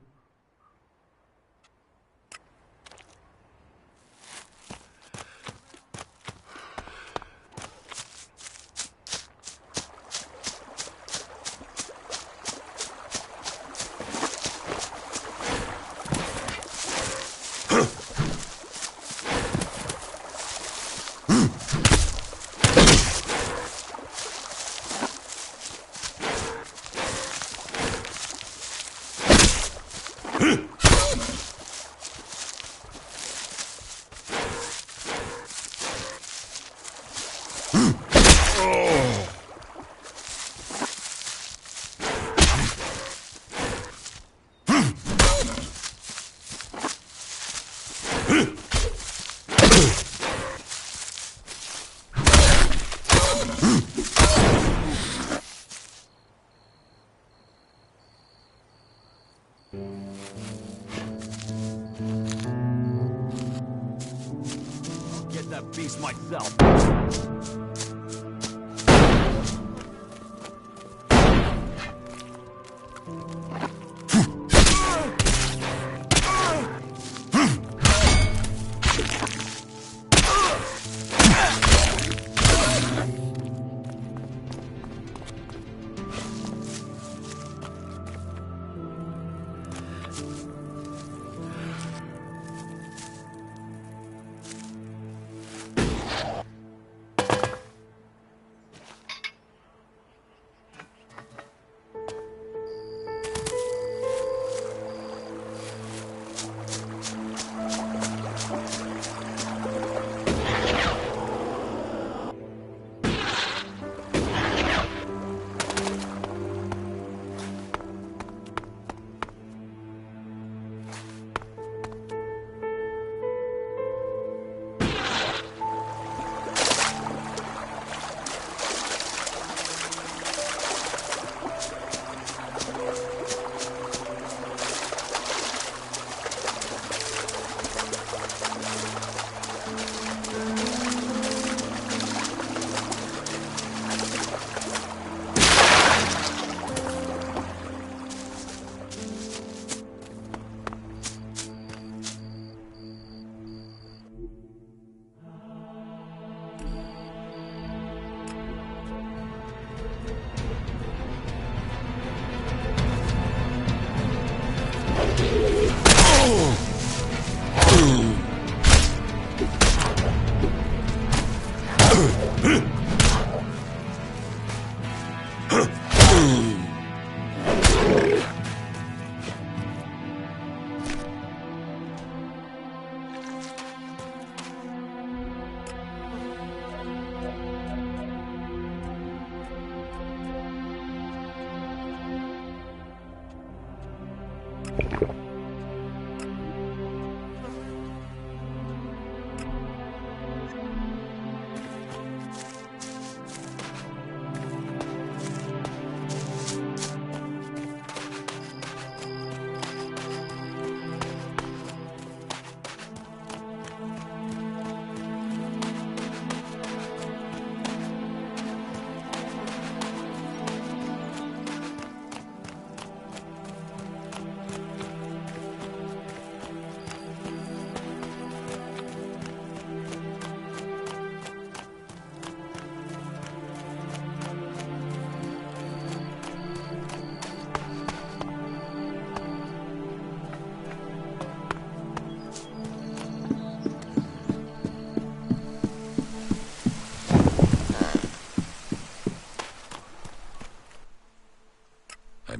Get that beast myself.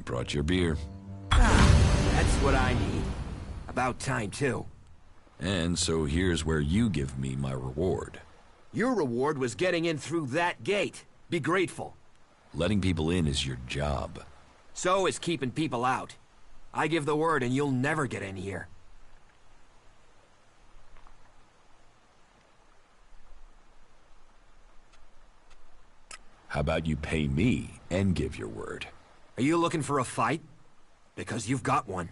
Brought your beer. That's what I need. About time, too. And so here's where you give me my reward. Your reward was getting in through that gate. Be grateful. Letting people in is your job. So is keeping people out. I give the word and you'll never get in here. How about you pay me and give your word? Are you looking for a fight? Because you've got one.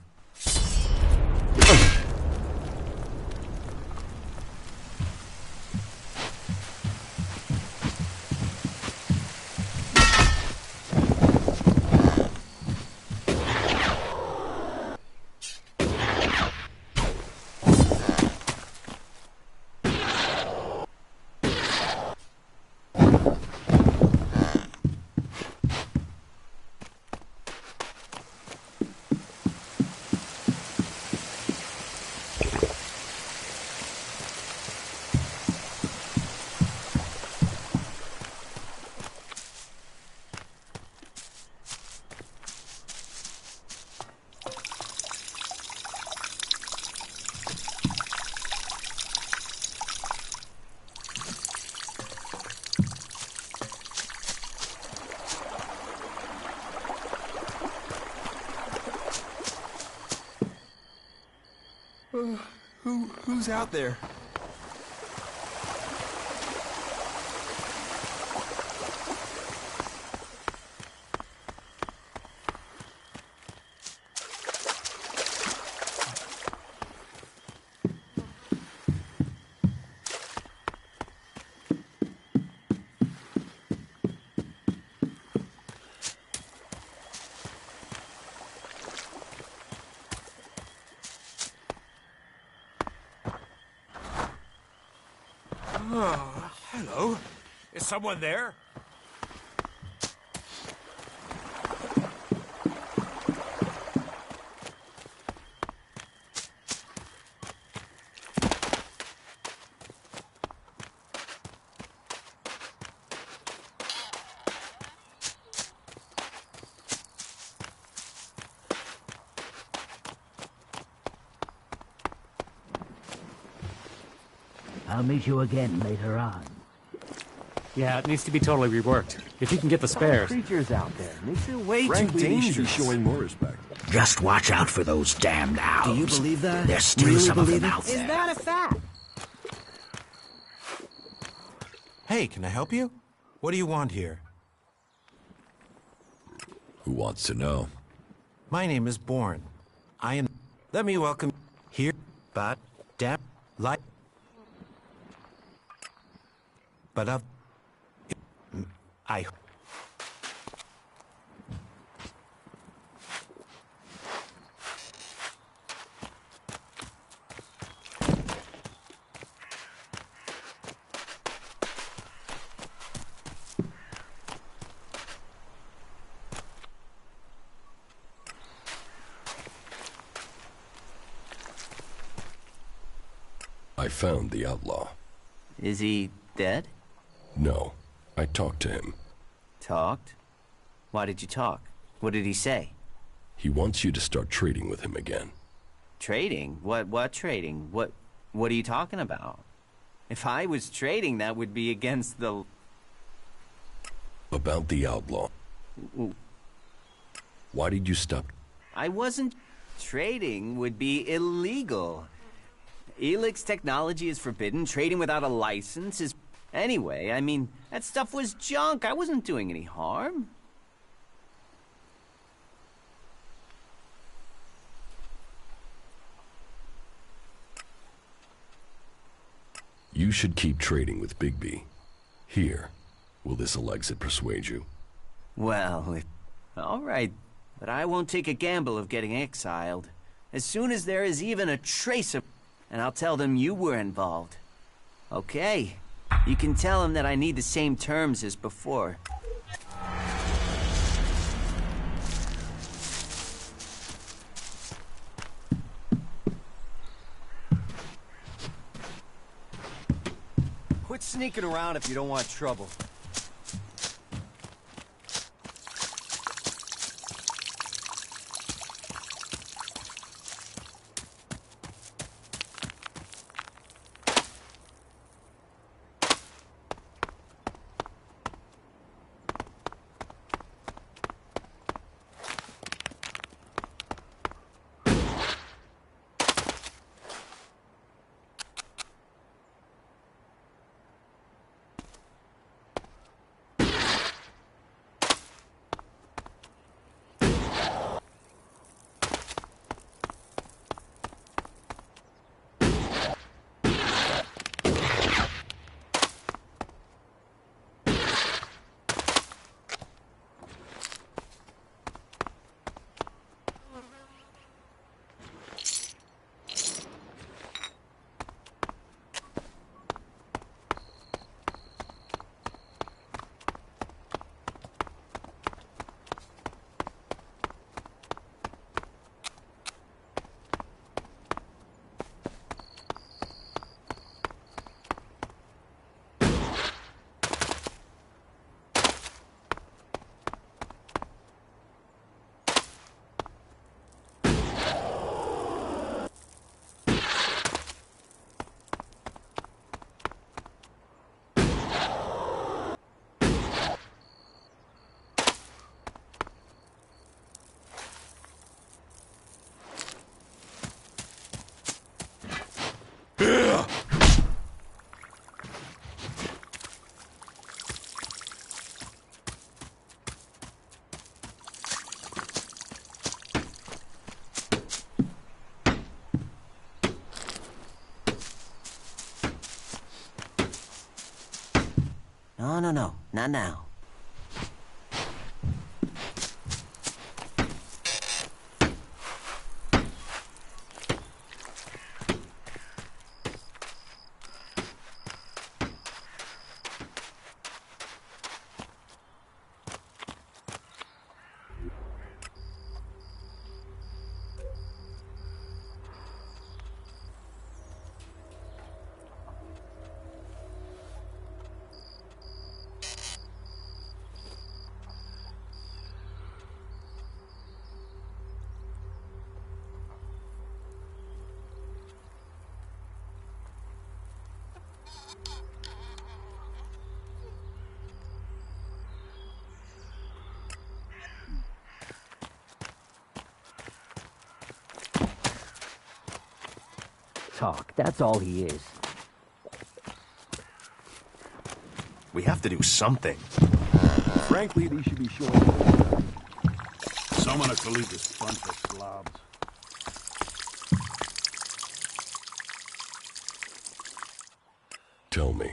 Who's out there? Oh, hello. Is someone there? I'll meet you again later on. Yeah, it needs to be totally reworked. If you can get the spares. Creatures out there. Makes it way Frankly, they should be showing more respect. Just watch out for those damned owls. Do you believe that? There's still Really some of them believe it? out there. Is that a fact? Hey, can I help you? What do you want here? Who wants to know? My name is Bourne. I am... Let me welcome here, but... Dap... Light... But of... I... I found the outlaw. Is he dead? No, I talked to him. Talked? Why did you talk? What did he say? He wants you to start trading with him again. Trading? What trading? What are you talking about? If I was trading, that would be against the... About the outlaw. Why did you stop? I wasn't... Trading would be illegal. Elex technology is forbidden. Trading without a license is... Anyway, I mean, that stuff was junk. I wasn't doing any harm. You should keep trading with Bigby. Here, will this Alexit persuade you? Well, all right. But I won't take a gamble of getting exiled. As soon as there is even a trace of... And I'll tell them you were involved. Okay. You can tell them that I need the same terms as before. Quit sneaking around if you don't want trouble. No, not now. Talk, that's all he is. We have to do something. Frankly, they should be showing. Someone has to lead this bunch of slobs. Tell me.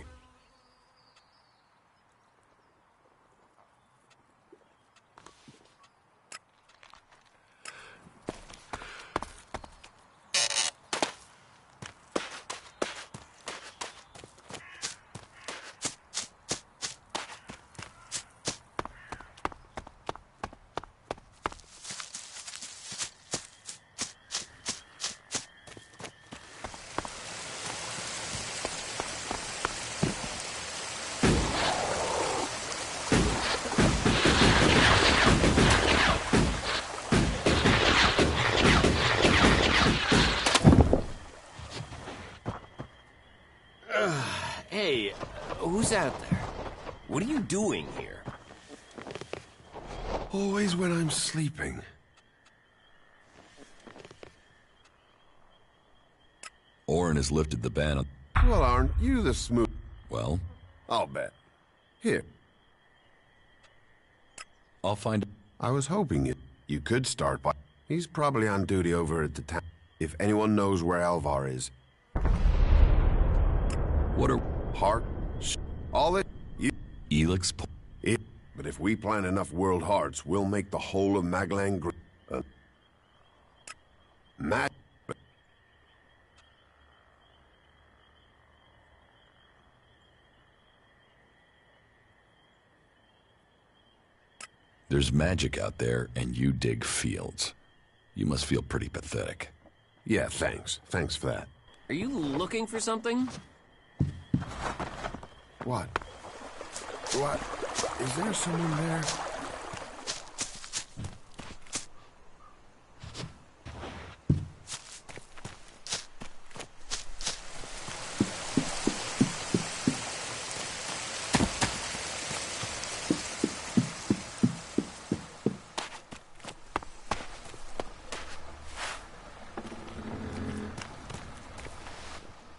Hey, who's out there? What are you doing here? Always when I'm sleeping. Orin has lifted the ban on... Well, aren't you the smooth... Well? I'll bet. Here. I'll find... I was hoping you could start by... He's probably on duty over at the town. If anyone knows where Alvar is. What are... Heart? All that... You... Elex... But if we plant enough world hearts, we'll make the whole of Maglang great. There's magic out there, and you dig fields. You must feel pretty pathetic. Yeah, thanks. Thanks for that. Are you looking for something? What? What? Is there someone there?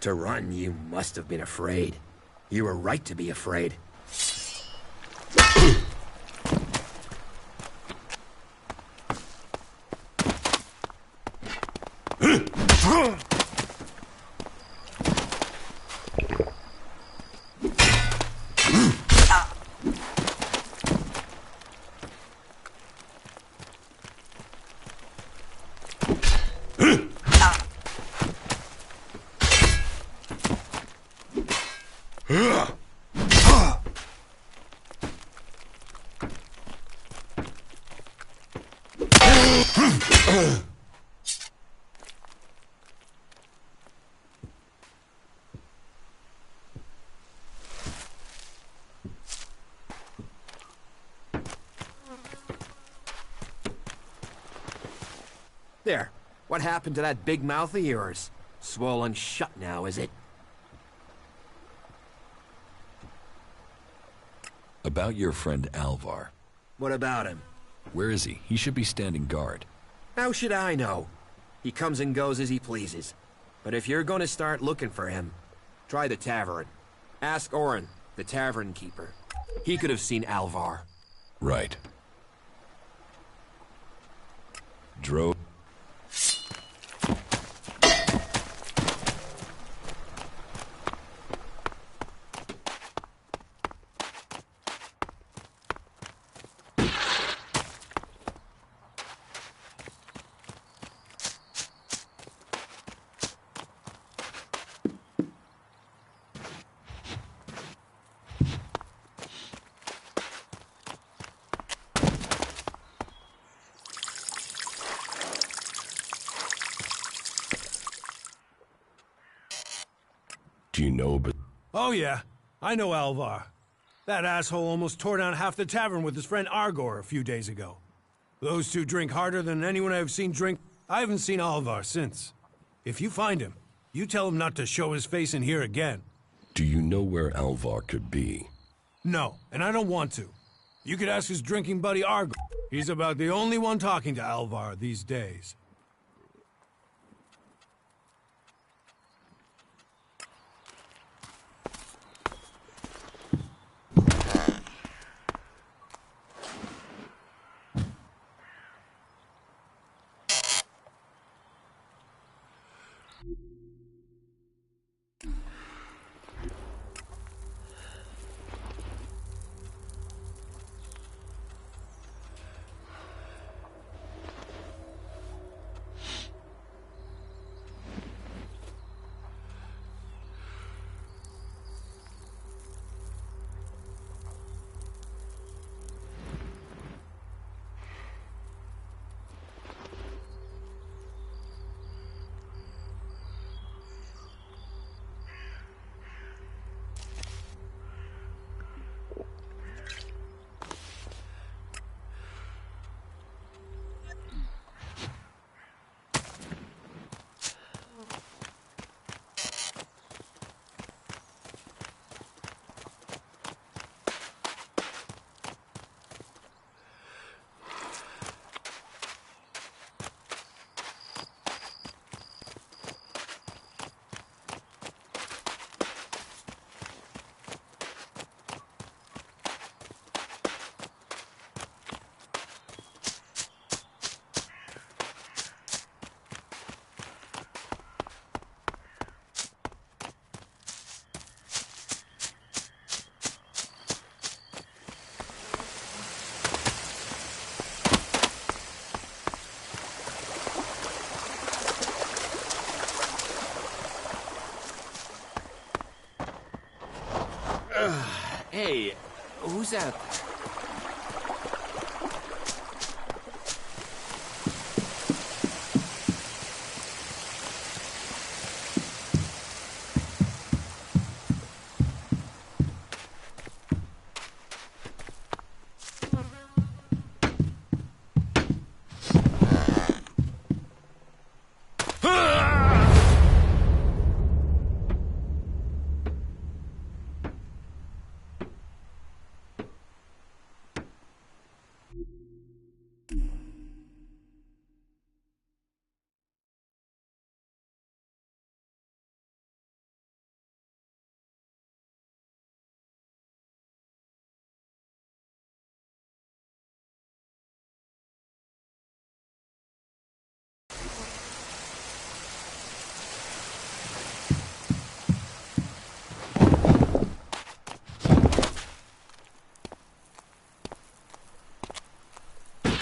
To run, you must have been afraid. You were right to be afraid. There. What happened to that big mouth of yours? Swollen shut now, is it? About your friend Alvar. What about him? Where is he? He should be standing guard. How should I know? He comes and goes as he pleases. But if you're gonna start looking for him, try the tavern. Ask Orin, the tavern keeper. He could have seen Alvar. Right. Drove. Do you know but Oh yeah, I know Alvar. That asshole almost tore down half the tavern with his friend Argor a few days ago. Those two drink harder than anyone I've seen drink. I haven't seen Alvar since. If you find him, you tell him not to show his face in here again. do you know where Alvar could be? No, and I don't want to. You could ask his drinking buddy Argor. He's about the only one talking to Alvar these days. Hey, who's out there?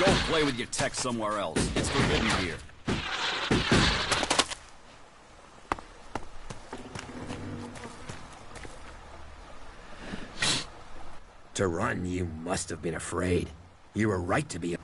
Go play with your tech somewhere else. It's forbidden here. To run, you must have been afraid. You were right to be.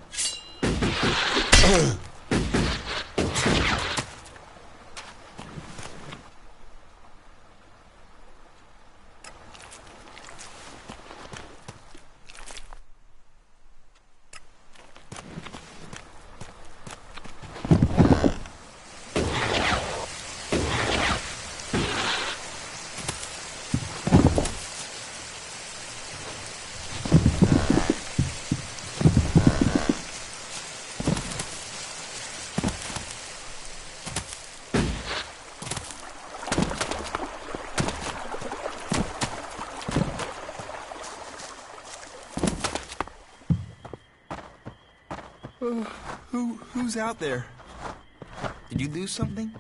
Who's out there? Did you lose something?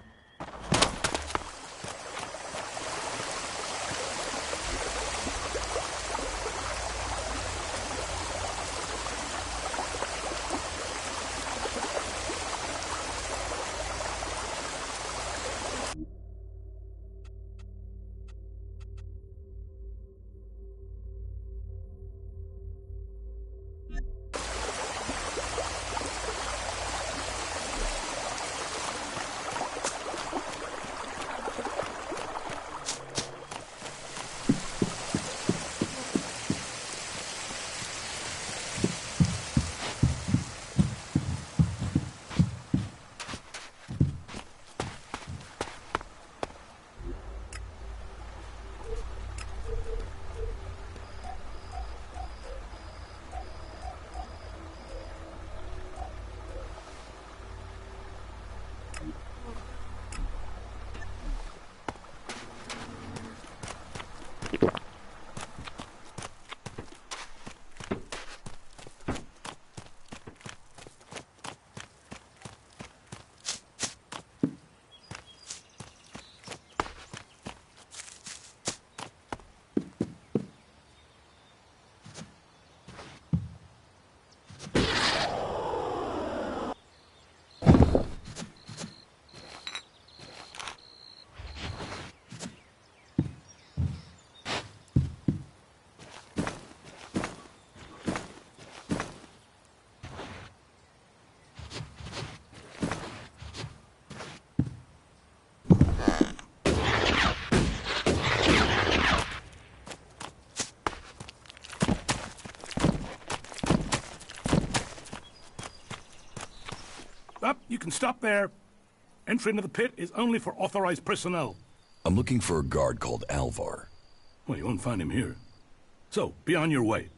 Up, you can stop there. Entry into the pit is only for authorized personnel. I'm looking for a guard called Alvar. Well, you won't find him here. So, be on your way.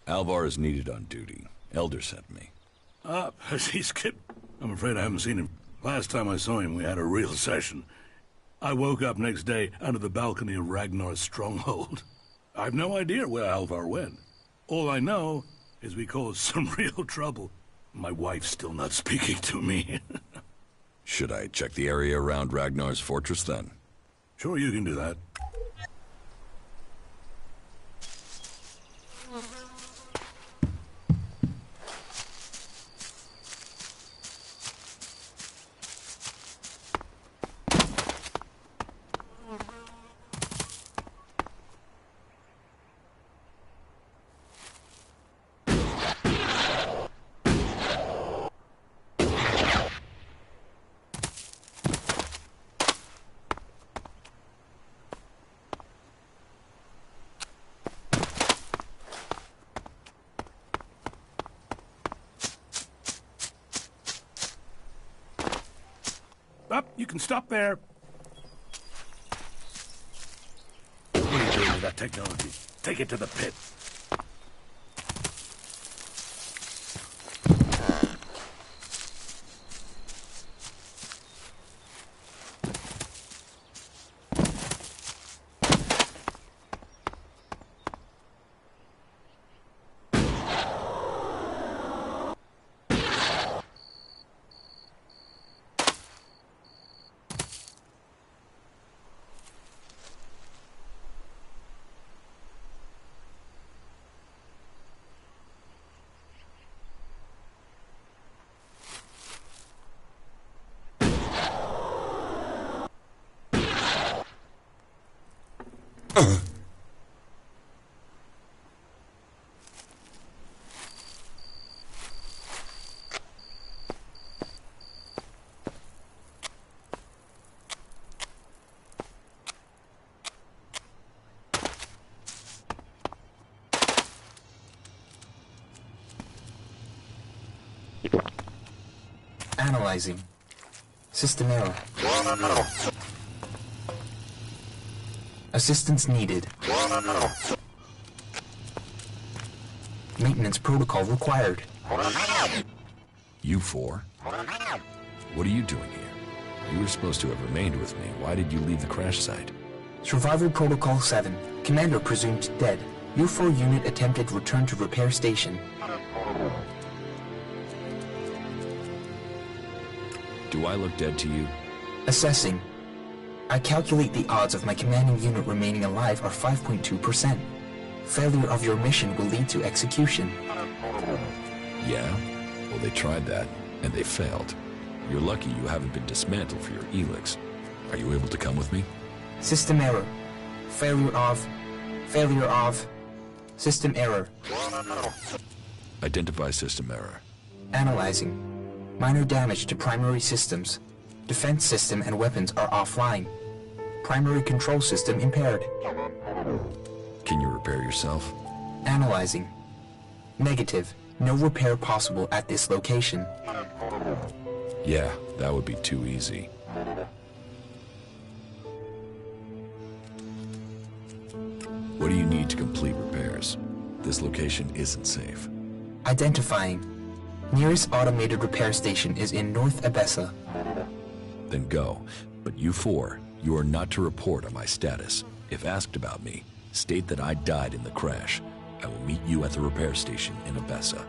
Alvar is needed on duty. Elder sent me. Has he skipped? I'm afraid I haven't seen him. Last time I saw him, we had a real session. I woke up next day under the balcony of Ragnar's stronghold. I've no idea where Alvar went. All I know is we caused some real trouble. My wife's still not speaking to me. Should I check the area around Ragnar's fortress then? Sure, you can do that. Up, you can stop there. What are you doing with that technology? Take it to the pit. Analyzing. System error. Assistance needed. Maintenance protocol required. You four? What are you doing here? You were supposed to have remained with me. Why did you leave the crash site? Survival Protocol 7. Commander presumed dead. U4 unit attempted return to repair station. Do I look dead to you? Assessing. I calculate the odds of my commanding unit remaining alive are 5.2%. Failure of your mission will lead to execution. Yeah? Well, they tried that, and they failed. You're lucky you haven't been dismantled for your Elex. Are you able to come with me? System error. Failure of... System error. Identify system error. Analyzing. Minor damage to primary systems. Defense system and weapons are offline. Primary control system impaired. Can you repair yourself? Analyzing. Negative. No repair possible at this location. Yeah, that would be too easy. What do you need to complete repairs? This location isn't safe. Identifying. Nearest automated repair station is in North Abessa. Then go. But you four, you are not to report on my status. If asked about me, state that I died in the crash. I will meet you at the repair station in Abessa.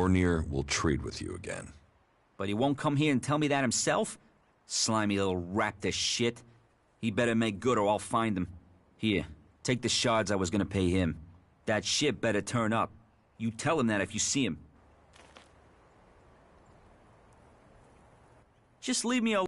Bornir will trade with you again. But he won't come here and tell me that himself? Slimy little raptor shit. He better make good or I'll find him. Here, take the shards I was gonna pay him. That shit better turn up. You tell him that if you see him. Just leave me alone.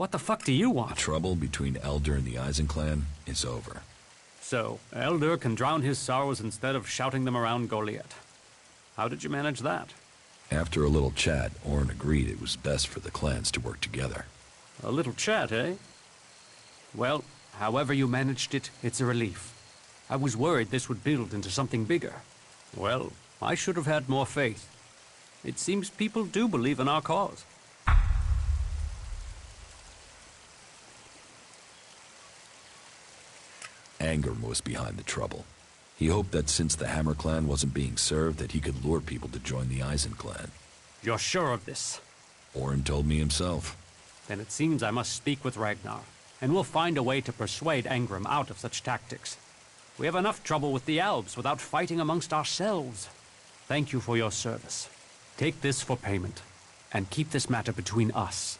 What the fuck do you want? The trouble between Elder and the Eisenclan is over. So, Elder can drown his sorrows instead of shouting them around Goliath. How did you manage that? After a little chat, Orin agreed it was best for the clans to work together. A little chat, eh? Well, however you managed it, it's a relief. I was worried this would build into something bigger. Well, I should have had more faith. It seems people do believe in our cause. Angrim was behind the trouble. He hoped that since the Hammer Clan wasn't being served, that he could lure people to join the Eisenclan. You're sure of this? Orin told me himself. Then it seems I must speak with Ragnar, and we'll find a way to persuade Angrim out of such tactics. We have enough trouble with the Albs without fighting amongst ourselves. Thank you for your service. Take this for payment, and keep this matter between us.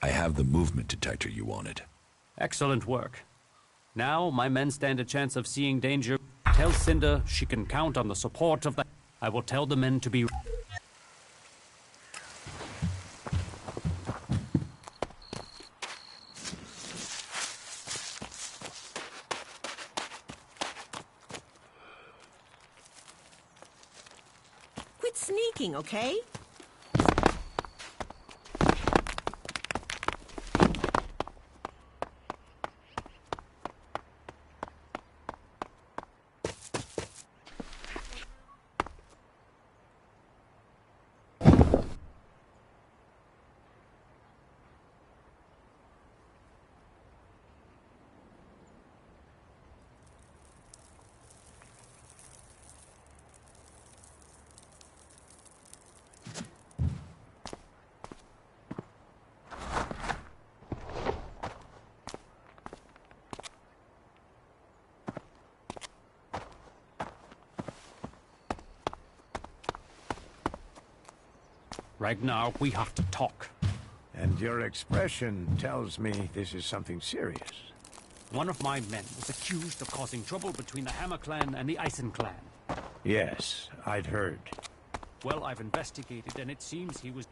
I have the movement detector you wanted. Excellent work. Now my men stand a chance of seeing danger. Tell Cinder she can count on the support of the... I will tell the men to be... Quit sneaking, okay? Ragnar, we have to talk. And your expression tells me this is something serious. One of my men was accused of causing trouble between the Hammer clan and the Eisen clan. Yes, I'd heard. Well, I've investigated, and it seems he was...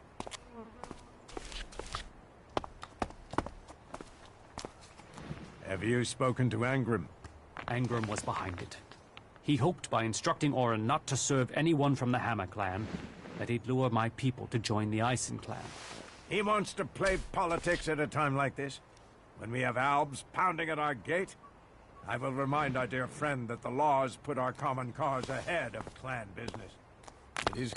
Have you spoken to Angram? Angram was behind it. He hoped by instructing Oren not to serve anyone from the Hammer clan, that he'd lure my people to join the Eisen clan. He wants to play politics at a time like this? When we have Albs pounding at our gate? I will remind our dear friend that the laws put our common cause ahead of clan business. It is...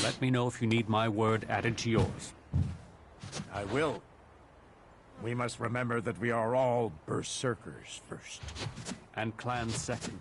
Let me know if you need my word added to yours. I will. We must remember that we are all berserkers first. And clans second.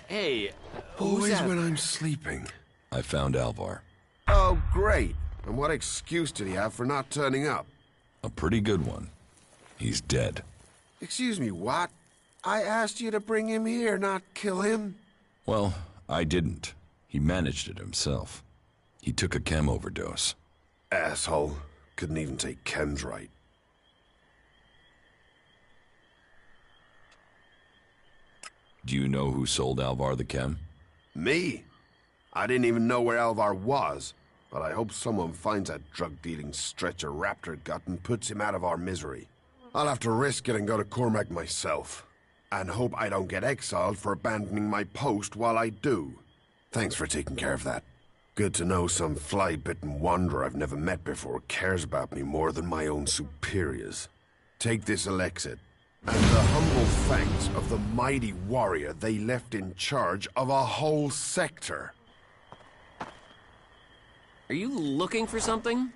Hey, who's Always that? when I'm sleeping. I found Alvar. Oh, great. And what excuse did he have for not turning up? A pretty good one. He's dead. Excuse me, what? I asked you to bring him here, not kill him. Well, I didn't. He managed it himself. He took a chem overdose. Asshole. Couldn't even take chems right. Do you know who sold Alvar the chem? Me? I didn't even know where Alvar was, but I hope someone finds that drug-dealing stretcher Raptor got and puts him out of our misery. I'll have to risk it and go to Cormac myself, and hope I don't get exiled for abandoning my post while I do. Thanks for taking care of that. Good to know some fly-bitten wanderer I've never met before cares about me more than my own superiors. Take this Elexit, and the humble thanks of the mighty warrior they left in charge of a whole sector. Are you looking for something?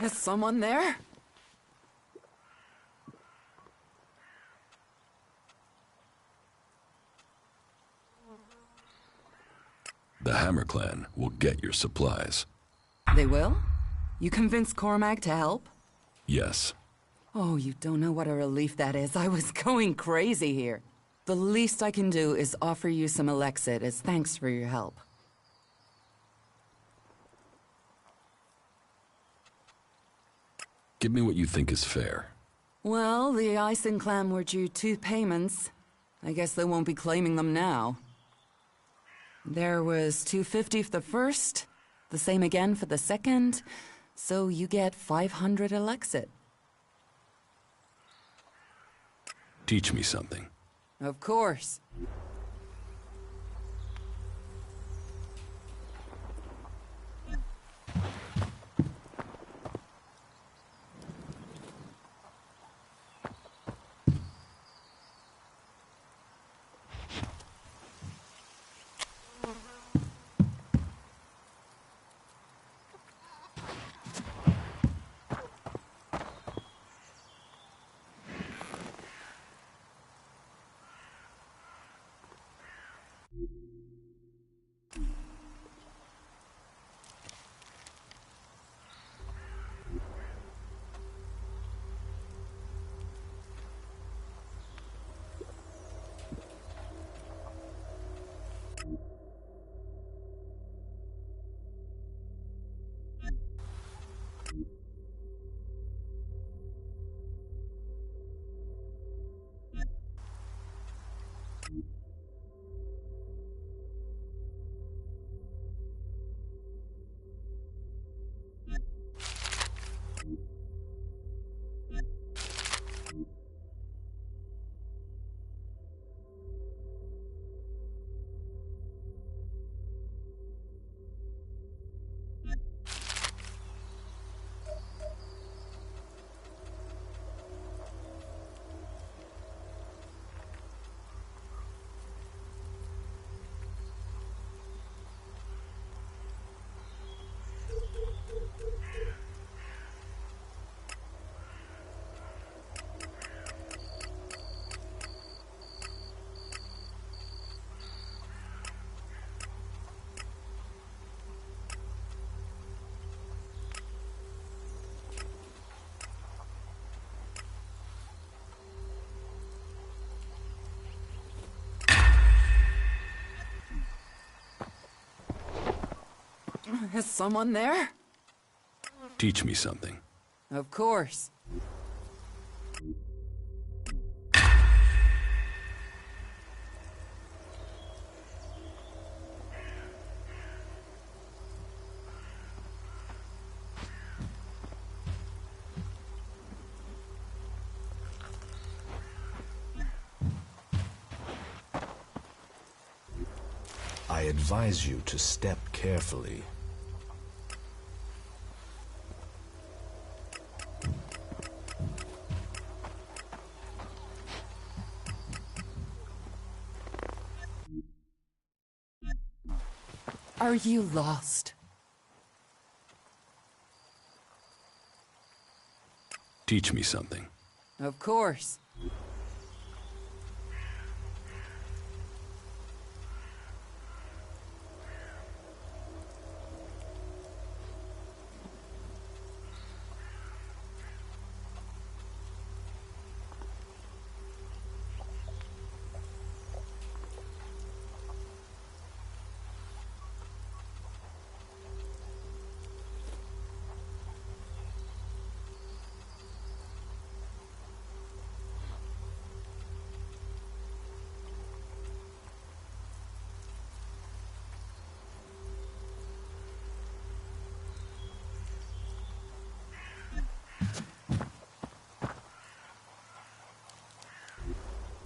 Is someone there? The Hammer Clan will get your supplies. They will? You convinced Cormac to help? Yes. Oh, you don't know what a relief that is. I was going crazy here. The least I can do is offer you some Elexit as thanks for your help. Give me what you think is fair. Well, the Ison clan were due 2 payments. I guess they won't be claiming them now. There was 250 for the first, the same again for the second, so you get 500 Elexit. Teach me something. Of course. Is someone there? Teach me something. Of course. I advise you to step carefully. Are you lost? Teach me something. Of course.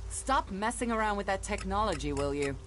Stop messing around with that technology, will you?